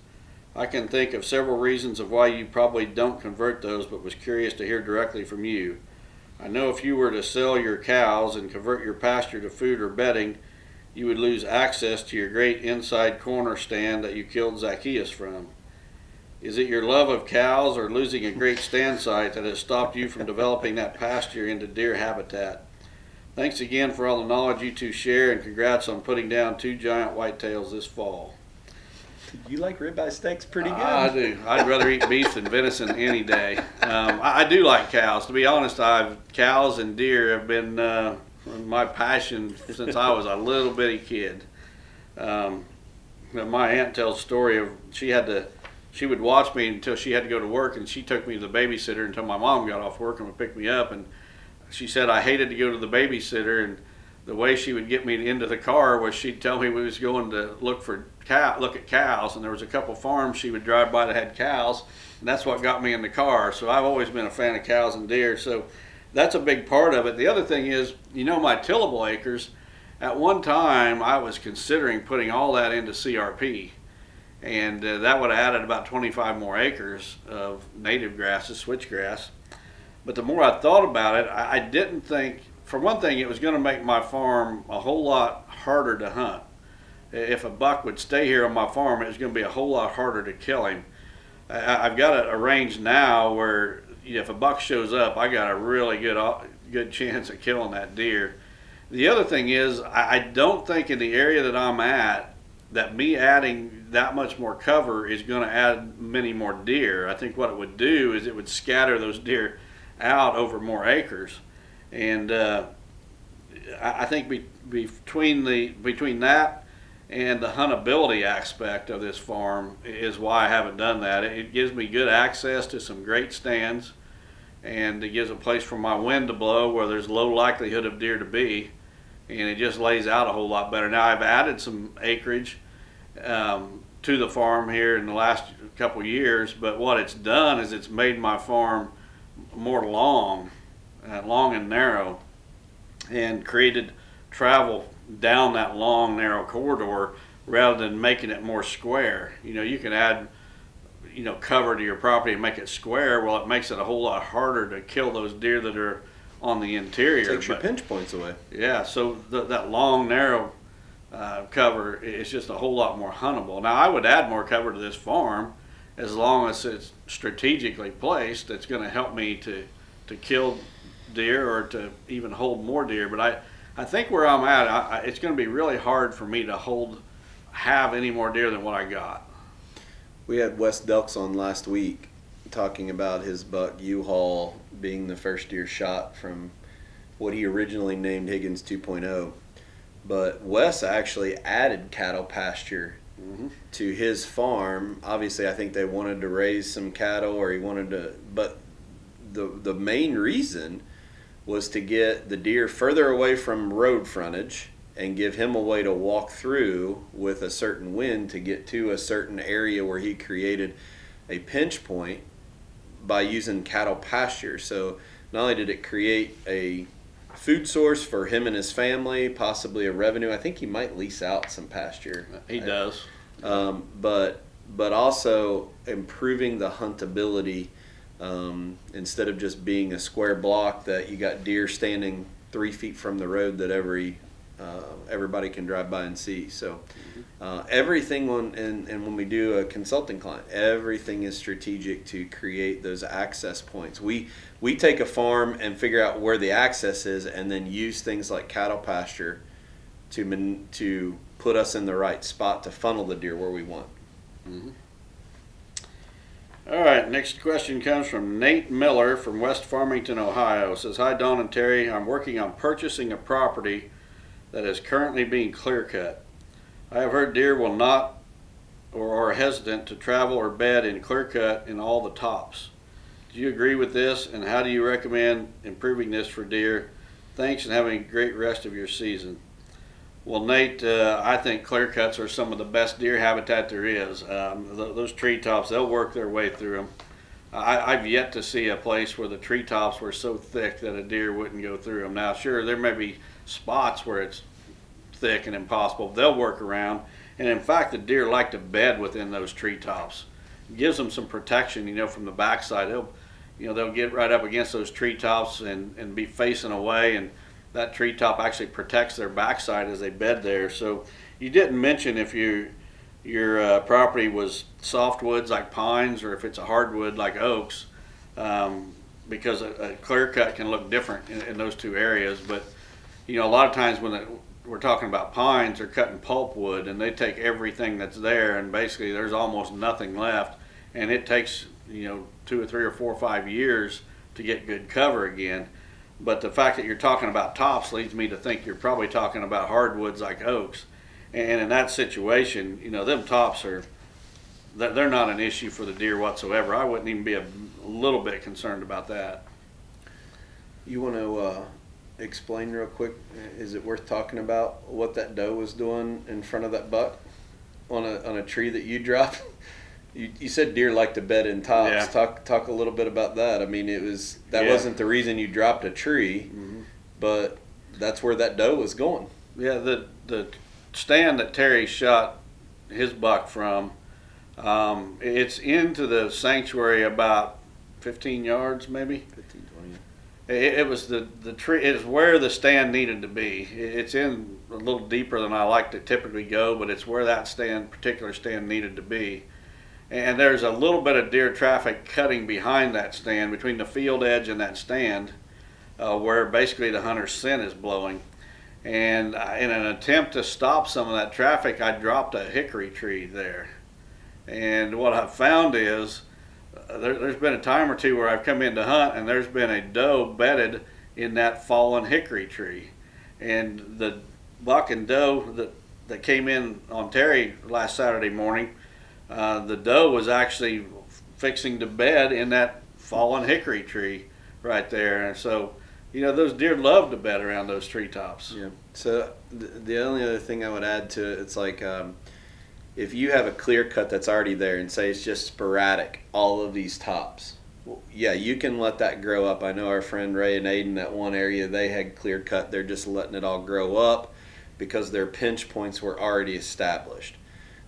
I can think of several reasons of why you probably don't convert those, but was curious to hear directly from you. I know if you were to sell your cows and convert your pasture to food or bedding, you would lose access to your great inside corner stand that you killed Zacchaeus from. Is it your love of cows or losing a great stand site that has stopped you from developing that pasture into deer habitat? Thanks again for all the knowledge you two share, and congrats on putting down 2 giant whitetails this fall. You like ribeye steaks pretty good. I do. I'd rather eat beef than venison any day. I do like cows. To be honest, cows and deer have been my passion since I was a little bitty kid. My aunt tells a story of she would watch me until she had to go to work, and she took me to the babysitter until my mom got off work and would pick me up. And she said I hated to go to the babysitter, and the way she would get me into the car was she'd tell me we was going to look at cows, and there was a couple farms she would drive by that had cows, and that's what got me in the car. So I've always been a fan of cows and deer, so that's a big part of it. The other thing is, my tillable acres, at one time I was considering putting all that into CRP, and that would have added about 25 more acres of native grasses, switchgrass. But the more I thought about it, I didn't think, for one thing, it was going to make my farm a whole lot harder to hunt. If a buck would stay here on my farm, it was going to be a whole lot harder to kill him. I've got a range now where if a buck shows up, I got a really good chance of killing that deer. The other thing is, I don't think in the area that I'm at that me adding that much more cover is going to add many more deer. I think what it would do is it would scatter those deer out over more acres. And I think between that and the huntability aspect of this farm is why I haven't done that. It gives me good access to some great stands, and it gives a place for my wind to blow where there's low likelihood of deer to be, and it just lays out a whole lot better. Now I've added some acreage to the farm here in the last couple of years, but what it's done is it's made my farm more long and narrow, and created travel down that long narrow corridor rather than making it more square. You can add cover to your property and make it square. Well, it makes it a whole lot harder to kill those deer that are on the interior. Takes your pinch points away. Yeah, so that long narrow cover is just a whole lot more huntable. Now I would add more cover to this farm as long as it's strategically placed. It's going to help me to kill deer or to even hold more deer. But I think where I'm at, it's going to be really hard for me to have any more deer than what I got. We had Wes Delks on last week talking about his buck U-Haul being the first deer shot from what he originally named Higgins 2.0. But Wes actually added cattle pasture to his farm. Obviously, I think they wanted to raise some cattle, or he wanted to, but the main reason was to get the deer further away from road frontage and give him a way to walk through with a certain wind to get to a certain area where he created a pinch point by using cattle pasture. So not only did it create a food source for him and his family, possibly a revenue. I think he might lease out some pasture. He does. But also improving the huntability, instead of just being a square block that you got deer standing 3 feet from the road that everybody can drive by and see. So everything and when we do a consulting client, everything is strategic to create those access points. We take a farm and figure out where the access is, and then use things like cattle pasture to put us in the right spot to funnel the deer where we want. Mm-hmm. All right, next question comes from Nate Miller from West Farmington, Ohio. It says, "Hi, Don and Terry. I'm working on purchasing a property that is currently being clear cut. I have heard deer will not or are hesitant to travel or bed in clear cut in all the tops. Do you agree with this, and how do you recommend improving this for deer? Thanks, and having a great rest of your season." Well, Nate, I think clear cuts are some of the best deer habitat there is. Those treetops, they'll work their way through them. I've yet to see a place where the treetops were so thick that a deer wouldn't go through them. Now, sure, there may be spots where it's thick and impossible. They'll work around, and in fact, the deer like to bed within those treetops. It gives them some protection, from the backside. They'll get right up against those treetops and be facing away, and that treetop actually protects their backside as they bed there. So you didn't mention if your property was softwoods like pines, or if it's a hardwood like oaks, because a clear cut can look different in those two areas. But a lot of times when we're talking about pines, they're cutting pulpwood, and they take everything that's there, and basically there's almost nothing left, and it takes 2 or 3 or 4 or 5 years to get good cover again. But the fact that you're talking about tops leads me to think you're probably talking about hardwoods like oaks. And in that situation, them tops they're not an issue for the deer whatsoever. I wouldn't even be a little bit concerned about that. You want to explain real quick, is it worth talking about what that doe was doing in front of that buck on a tree that you dropped? You said deer like to bed in tops. Yeah. Talk a little bit about that. I mean, wasn't the reason you dropped a tree, but that's where that doe was going. Yeah, the stand that Terry shot his buck from, it's into the sanctuary about 15 yards, maybe. 15, 20. It was the tree. It is where the stand needed to be. It's in a little deeper than I like to typically go, but it's where that particular stand needed to be. And there's a little bit of deer traffic cutting behind that stand, between the field edge and that stand, where basically the hunter's scent is blowing. And in an attempt to stop some of that traffic, I dropped a hickory tree there. And what I've found is there's been a time or two where I've come in to hunt, and there's been a doe bedded in that fallen hickory tree. And the buck and doe that came in on Terry last Saturday morning, the doe was actually fixing to bed in that fallen hickory tree right there. And so, those deer love to bed around those treetops. Yeah. So the only other thing I would add to it, it's like if you have a clear cut that's already there, and say it's just sporadic, all of these tops, well, yeah, you can let that grow up. I know our friend Ray and Aiden, that one area they had clear cut, they're just letting it all grow up because their pinch points were already established.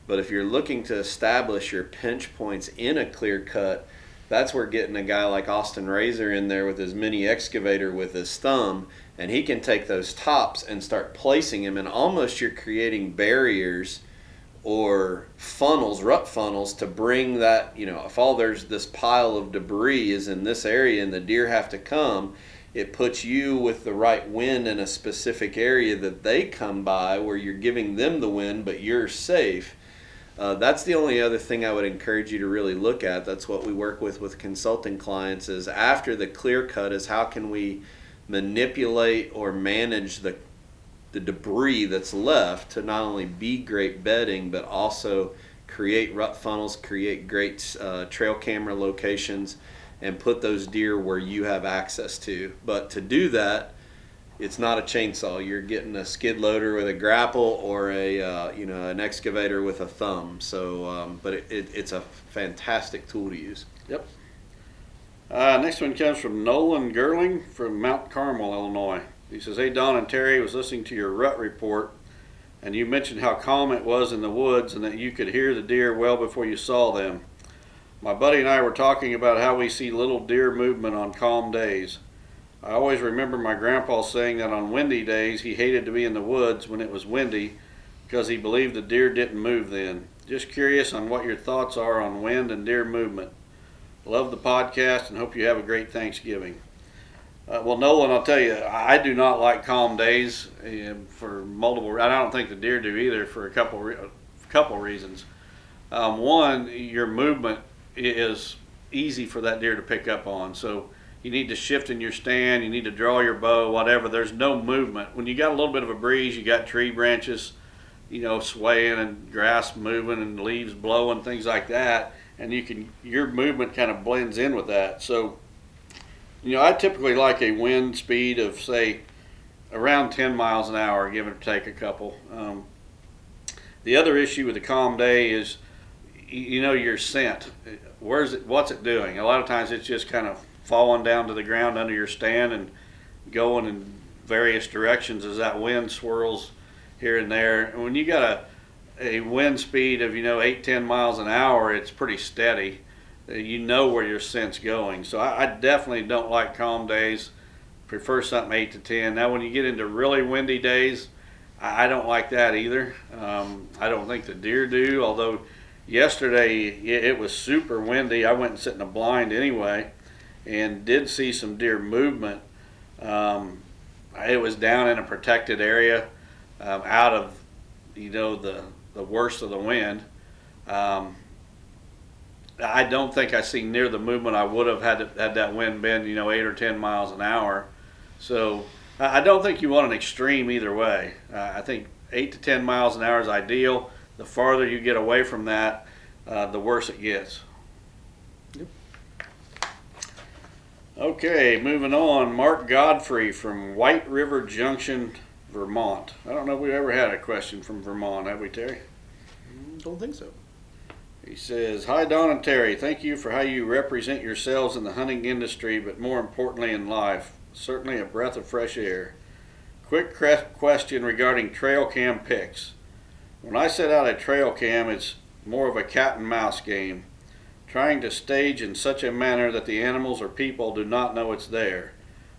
But if you're looking to establish your pinch points in a clear cut, that's where getting a guy like Austin Razor in there with his mini excavator with his thumb, and he can take those tops and start placing them, and almost you're creating barriers or funnels, rut funnels, to bring that, if all there's this pile of debris is in this area and the deer have to come, it puts you with the right wind in a specific area that they come by, where you're giving them the wind but you're safe. That's the only other thing I would encourage you to really look at. That's what we work with consulting clients, is after the clear cut is how can we manipulate or manage the debris that's left to not only be great bedding, but also create rut funnels, create great trail camera locations, and put those deer where you have access to. But to do that, it's not a chainsaw. You're getting a skid loader with a grapple or an excavator with a thumb. So, but it's a fantastic tool to use. Yep. Next one comes from Nolan Gerling from Mount Carmel, Illinois. He says, "Hey, Don and Terry, was listening to your rut report, and you mentioned how calm it was in the woods and that you could hear the deer well before you saw them. My buddy and I were talking about how we see little deer movement on calm days. I always remember my grandpa saying that on windy days he hated to be in the woods when it was windy because he believed the deer didn't move then. Just curious on what your thoughts are on wind and deer movement. Love the podcast and hope you have a great Thanksgiving." Well, Nolan, I'll tell you, I do not like calm days for multiple. I don't think the deer do either for a couple reasons. One, your movement is easy for that deer to pick up on. So you need to shift in your stand, you need to draw your bow, whatever. There's no movement. When you got a little bit of a breeze, you got tree branches, swaying and grass moving and leaves blowing, things like that, and your movement kind of blends in with that. So, I typically like a wind speed of, say, around 10 miles an hour, give or take a couple. The other issue with a calm day is, your scent. What's it doing? A lot of times it's just kind of falling down to the ground under your stand and going in various directions as that wind swirls here and there. And when you got a wind speed of 8-10 miles an hour, it's pretty steady. You know where your scent's going. So I definitely don't like calm days. Prefer something 8 to 10. Now when you get into really windy days, I don't like that either. I don't think the deer do, although yesterday it was super windy. I went and sat in a blind anyway and did see some deer movement. It was down in a protected area, out of the worst of the wind. I don't think I seen near the movement I would have had that wind been 8 or 10 miles an hour. So I don't think you want an extreme either way. I think 8 to 10 miles an hour is ideal. The farther you get away from that, the worse it gets. Yep. Okay, moving on. Mark Godfrey from White River Junction, Vermont. I don't know if we've ever had a question from Vermont, have we, Terry? Don't think so. He says, "Hi, Don and Terry. Thank you for how you represent yourselves in the hunting industry, but more importantly in life. Certainly a breath of fresh air. Quick question regarding trail cam pics. When I set out a trail cam, it's more of a cat and mouse game, trying to stage in such a manner that the animals or people do not know it's there.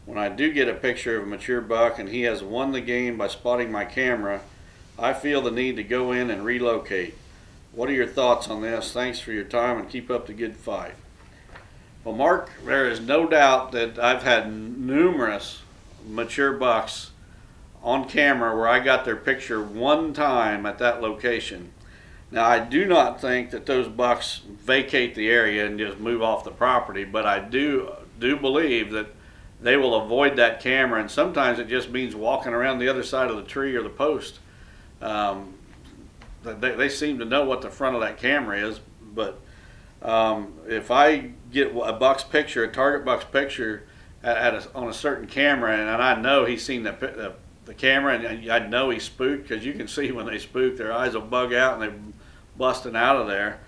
When I do get a picture of a mature buck and he has won the game by spotting my camera, I feel the need to go in and relocate. What are your thoughts on this? Thanks for your time and keep up the good fight." Well, Mark, there is no doubt that I've had numerous mature bucks on camera where I got their picture one time at that location. Now, I do not think that those bucks vacate the area and just move off the property, but I do believe that they will avoid that camera, and sometimes it just means walking around the other side of the tree or the post. They seem to know what the front of that camera is, but if I get a buck's picture, a target buck's picture on a certain camera, and I know he's seen the camera, and I know he's spooked, because you can see when they spook, their eyes will bug out and they're busting out of there.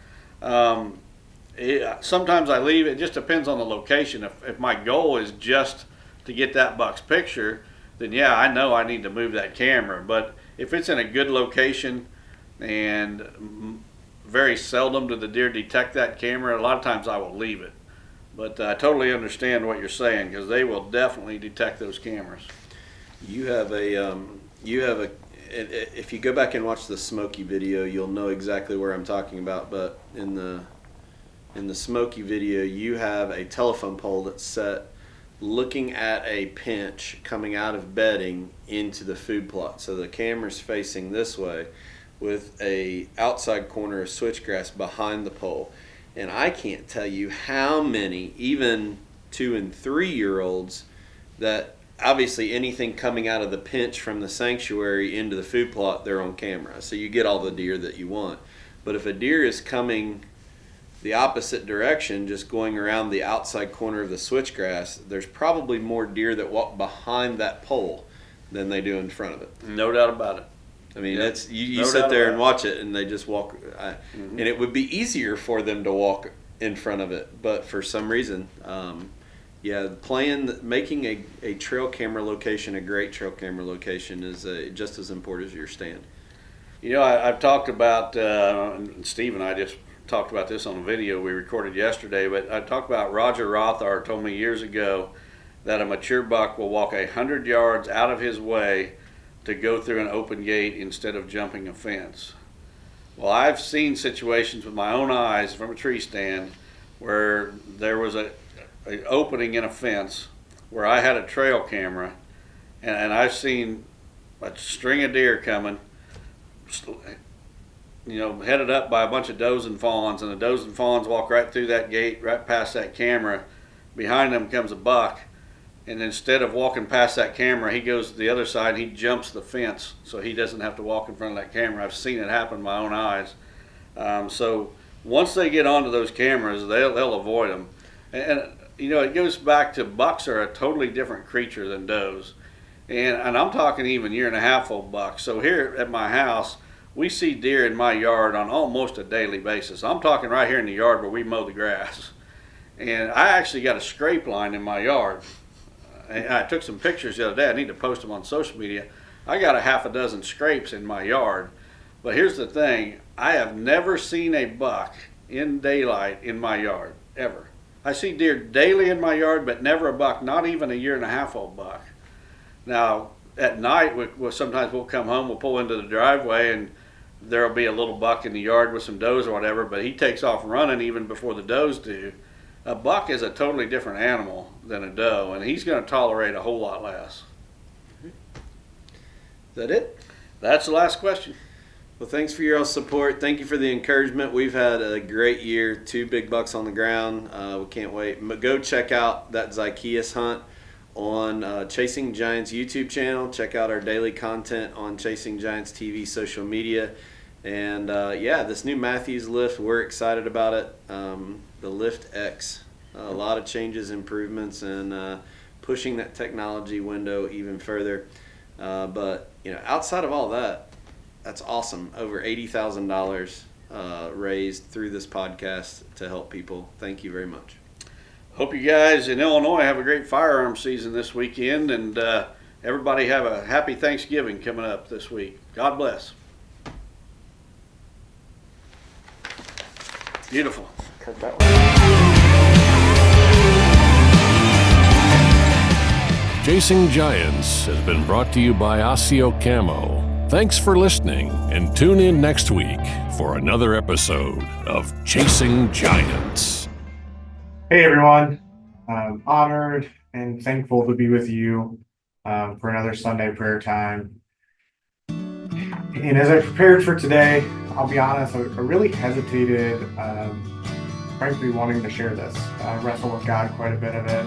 Sometimes I leave. It just depends on the location. If my goal is just to get that buck's picture, then yeah, I know I need to move that camera. But if it's in a good location, and very seldom do the deer detect that camera, a lot of times I will leave it. But I totally understand what you're saying, because they will definitely detect those cameras. You have a if you go back and watch the Smokey video, you'll know exactly where I'm talking about. But in the Smokey video, you have a telephone pole that's set looking at a pinch coming out of bedding into the food plot. So the camera's facing this way with a outside corner of switchgrass behind the pole. And I can't tell you how many, even 2 and 3 year olds, that obviously anything coming out of the pinch from the sanctuary into the food plot, they're on camera. So you get all the deer that you want. But if a deer is coming the opposite direction, just going around the outside corner of the switchgrass, there's probably more deer that walk behind that pole than they do in front of it. No doubt about it. I mean, Yep. it's you No sit doubt there about and watch it, and they just walk, and it would be easier for them to walk in front of it, but for some reason, making a trail camera location a great trail camera location is just as important as your stand. You know, I've talked about, and Steve and I just talked about this on a video we recorded yesterday, but I talked about Roger Rothar told me years ago that a mature buck will walk 100 yards out of his way to go through an open gate instead of jumping a fence. Well, I've seen situations with my own eyes from a tree stand where there was a opening in a fence where I had a trail camera, and I've seen a string of deer coming, headed up by a bunch of does and fawns, and the does and fawns walk right through that gate, right past that camera. Behind them comes a buck, and instead of walking past that camera, he goes to the other side and he jumps the fence so he doesn't have to walk in front of that camera. I've seen it happen with my own eyes. So once they get onto those cameras, they'll avoid them. And it goes back to bucks are a totally different creature than does. And I'm talking even 1.5-year-old bucks. So here at my house, we see deer in my yard on almost a daily basis. I'm talking right here in the yard where we mow the grass. And I actually got a scrape line in my yard. And I took some pictures the other day. I need to post them on social media. I got 6 scrapes in my yard. But here's the thing. I have never seen a buck in daylight in my yard, ever. I see deer daily in my yard, but never a buck, not even a 1.5-year-old buck. Now, at night, sometimes we'll come home, we'll pull into the driveway, and there'll be a little buck in the yard with some does or whatever, but he takes off running even before the does do. A buck is a totally different animal than a doe, and he's going to tolerate a whole lot less. Is that it? That's the last question. Well, thanks for your all support. Thank you for the encouragement. We've had a great year, 2 big bucks on the ground. We can't wait. But go check out that Zychaeus hunt on Chasing Giants YouTube channel. Check out our daily content on Chasing Giants TV social media. And this new Matthews lift, we're excited about it. The Lift X, a lot of changes, improvements, and pushing that technology window even further. But outside of all that, that's awesome. Over $80,000 raised through this podcast to help people. Thank you very much. Hope you guys in Illinois have a great firearm season this weekend, and everybody have a happy Thanksgiving coming up this week. God bless. Beautiful. Chasing Giants has been brought to you by Osseo Camo. Thanks for listening, and tune in next week for another episode of Chasing Giants. Hey everyone, I'm honored and thankful to be with you for another Sunday prayer time. And as I prepared for today, I'll be honest, I really hesitated, frankly, wanting to share this. I wrestle with God quite a bit of it.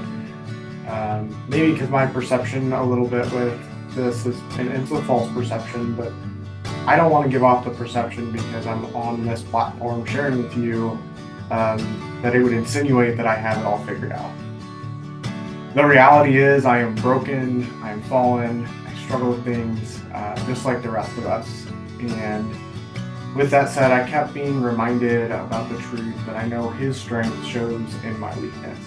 Maybe because my perception a little bit with this is, and it's a false perception, but I don't want to give off the perception because I'm on this platform sharing with you that it would insinuate that I have it all figured out. The reality is I am broken, I am fallen, I struggle with things just like the rest of us. And with that said, I kept being reminded about the truth that I know His strength shows in my weakness.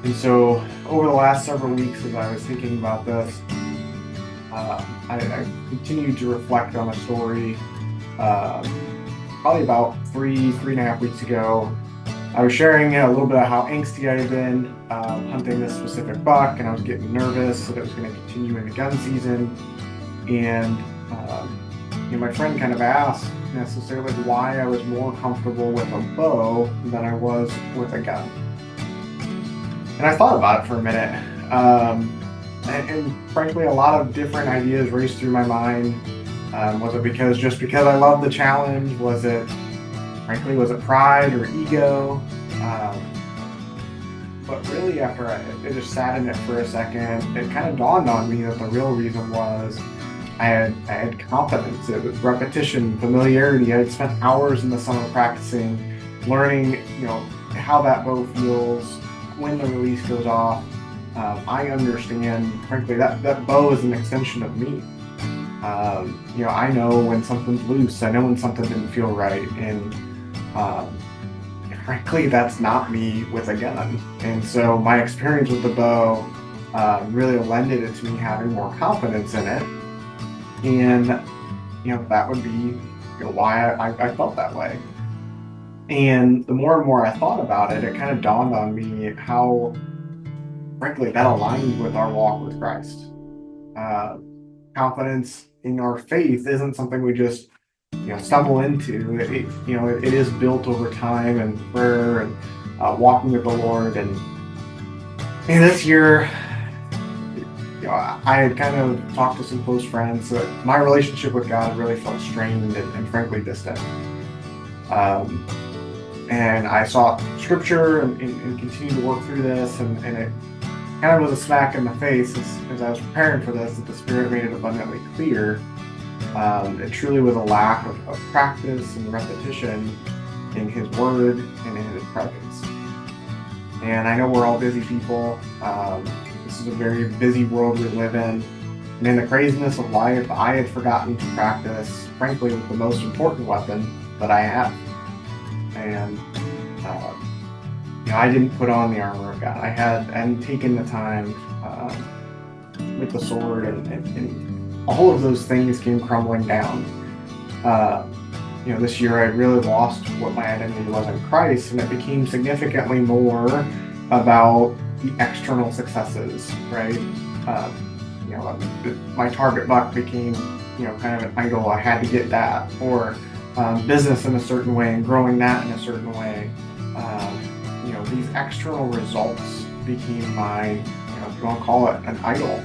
And so over the last several weeks as I was thinking about this, I continued to reflect on a story probably about 3.5 weeks ago. I was sharing a little bit of how angsty I had been hunting this specific buck, and I was getting nervous that it was going to continue into gun season. And my friend kind of asked necessarily why I was more comfortable with a bow than I was with a gun. And I thought about it for a minute. And frankly, a lot of different ideas raced through my mind. Was it because I loved the challenge? Was it pride or ego? But really, after I just sat in it for a second, it kind of dawned on me that the real reason was I had confidence. It was repetition, familiarity. I had spent hours in the summer practicing learning, how that bow feels when the release goes off. I understand, frankly, that bow is an extension of me. I know when something's loose. I know when something didn't feel right, and frankly, that's not me with a gun. And so my experience with the bow really lended it to me having more confidence in it, and that would be why I felt that way. And the more and more I thought about it, it kind of dawned on me how, frankly, that aligns with our walk with Christ. Confidence in our faith isn't something we just stumble into. It is built over time and prayer and walking with the Lord. And this year, I had kind of talked to some close friends that my relationship with God really felt strained and frankly distant. And I sought scripture and continued to work through this, and it kind of was a smack in the face as I was preparing for this, that the Spirit made it abundantly clear. It truly was a lack of practice and repetition in His Word and in His presence. And I know we're all busy people. This is a very busy world we live in. And in the craziness of life, I had forgotten to practice, frankly, with the most important weapon that I have. And I didn't put on the armor of God. I hadn't taken the time with the sword, and all of those things came crumbling down. This year I really lost what my identity was in Christ, and it became significantly more about the external successes, right? My target buck became, kind of an idol. I had to get that, or business in a certain way and growing that in a certain way. These external results became my, if you want to call it, an idol.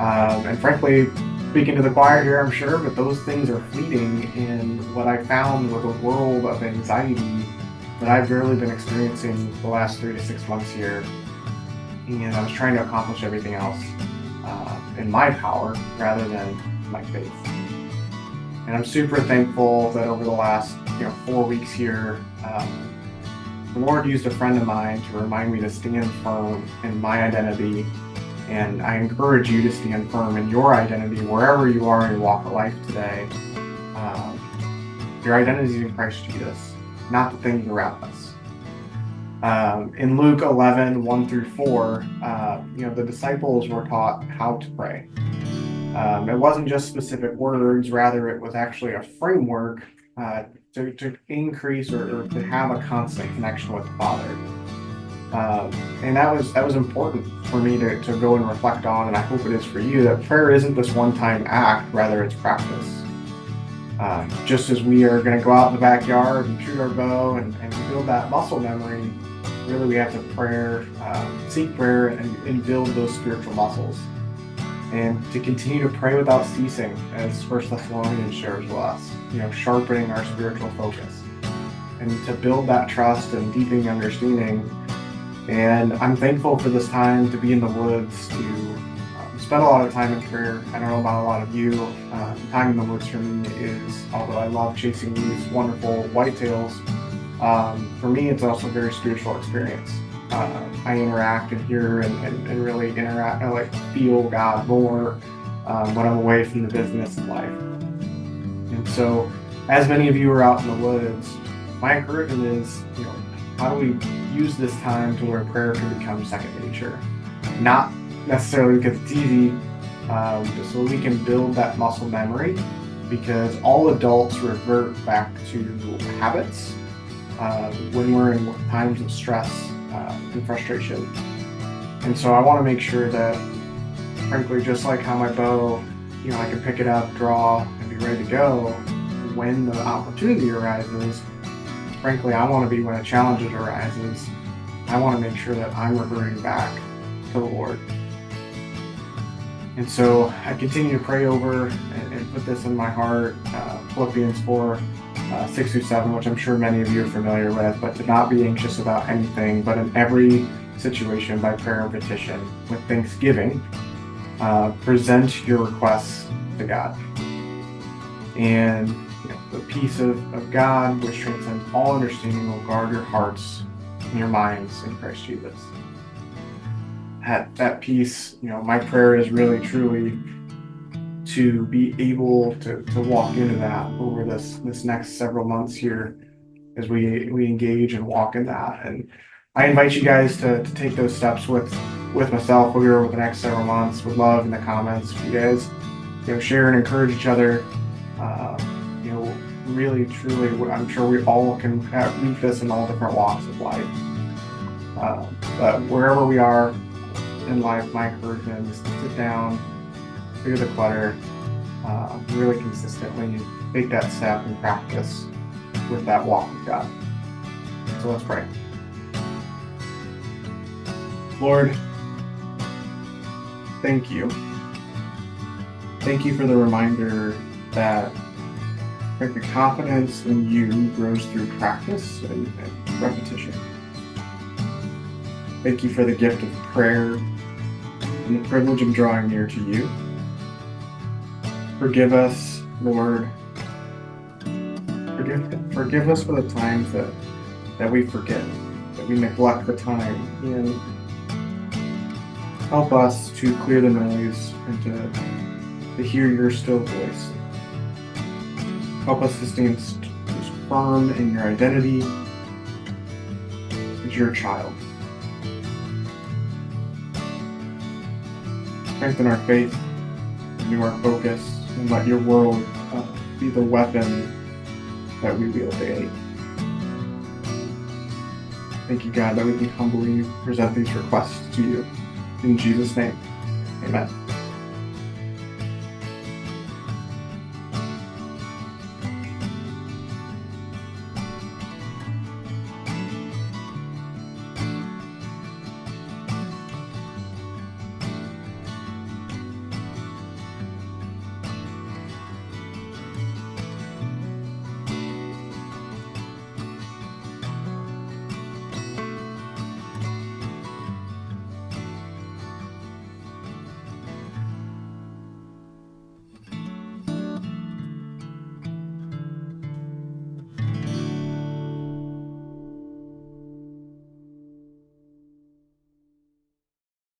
And frankly, speaking to the choir here, I'm sure, but those things are fleeting. And what I found was a world of anxiety that I've barely been experiencing the last 3 to 6 months here. And I was trying to accomplish everything else in my power rather than my faith. And I'm super thankful that over the last 4 weeks here, the Lord used a friend of mine to remind me to stand firm in my identity. And I encourage you to stand firm in your identity wherever you are in your walk of life today. Your identity is in Christ Jesus, not the things around us. In Luke 11, 1 through 4, the disciples were taught how to pray. It wasn't just specific words, rather it was actually a framework to increase or to have a constant connection with the Father. And that was important for me to go and reflect on, and I hope it is for you, that prayer isn't this one-time act, rather it's practice. Just as we are going to go out in the backyard and shoot our bow and build that muscle memory, really we have to seek prayer and build those spiritual muscles. And to continue to pray without ceasing, as 1 Thessalonians shares with us, sharpening our spiritual focus. And to build that trust and deepening understanding. And I'm thankful for this time to be in the woods, to spend a lot of time in prayer. I don't know about a lot of you. Time in the woods for me is, although I love chasing these wonderful whitetails, for me it's also a very spiritual experience. I interact and hear and really interact. I feel God more when I'm away from the business of life. And so, as many of you are out in the woods, my encouragement is, how do we use this time to where prayer can become second nature? Not necessarily because it's easy, just so we can build that muscle memory, because all adults revert back to habits when we're in times of stress and frustration. And so I want to make sure that, frankly, just like how my bow, I can pick it up, draw, and be ready to go when the opportunity arises. Frankly, I want to be when a challenge arises. I want to make sure that I'm reverting back to the Lord. And so I continue to pray over and put this in my heart, Philippians 4, 6 through 7, which I'm sure many of you are familiar with, but to not be anxious about anything, but in every situation by prayer and petition with thanksgiving, present your requests to God. And the peace of God, which transcends all understanding, will guard your hearts and your minds in Christ Jesus. At that peace, my prayer is really, truly to be able to walk into that over this next several months here as we engage and walk in that. And I invite you guys to take those steps with myself over the next several months. Would love in the comments if you guys share and encourage each other. Really, truly, I'm sure we all can meet this in all different walks of life. But wherever we are in life, my encouragement is to sit down, clear the clutter, really consistently take that step and practice with that walk with God. So let's pray. Lord, thank you. Thank you for the reminder that the confidence in you grows through practice and repetition. Thank you for the gift of prayer and the privilege of drawing near to you. Forgive us, Lord. Forgive us for the times that we forget, that we neglect the time, and help us to clear the noise and to hear your still voice. Help us to stand firm in your identity as your child. Strengthen our faith, renew our focus, and let your word be the weapon that we wield daily. Thank you, God, that we can humbly present these requests to you. In Jesus' name, amen.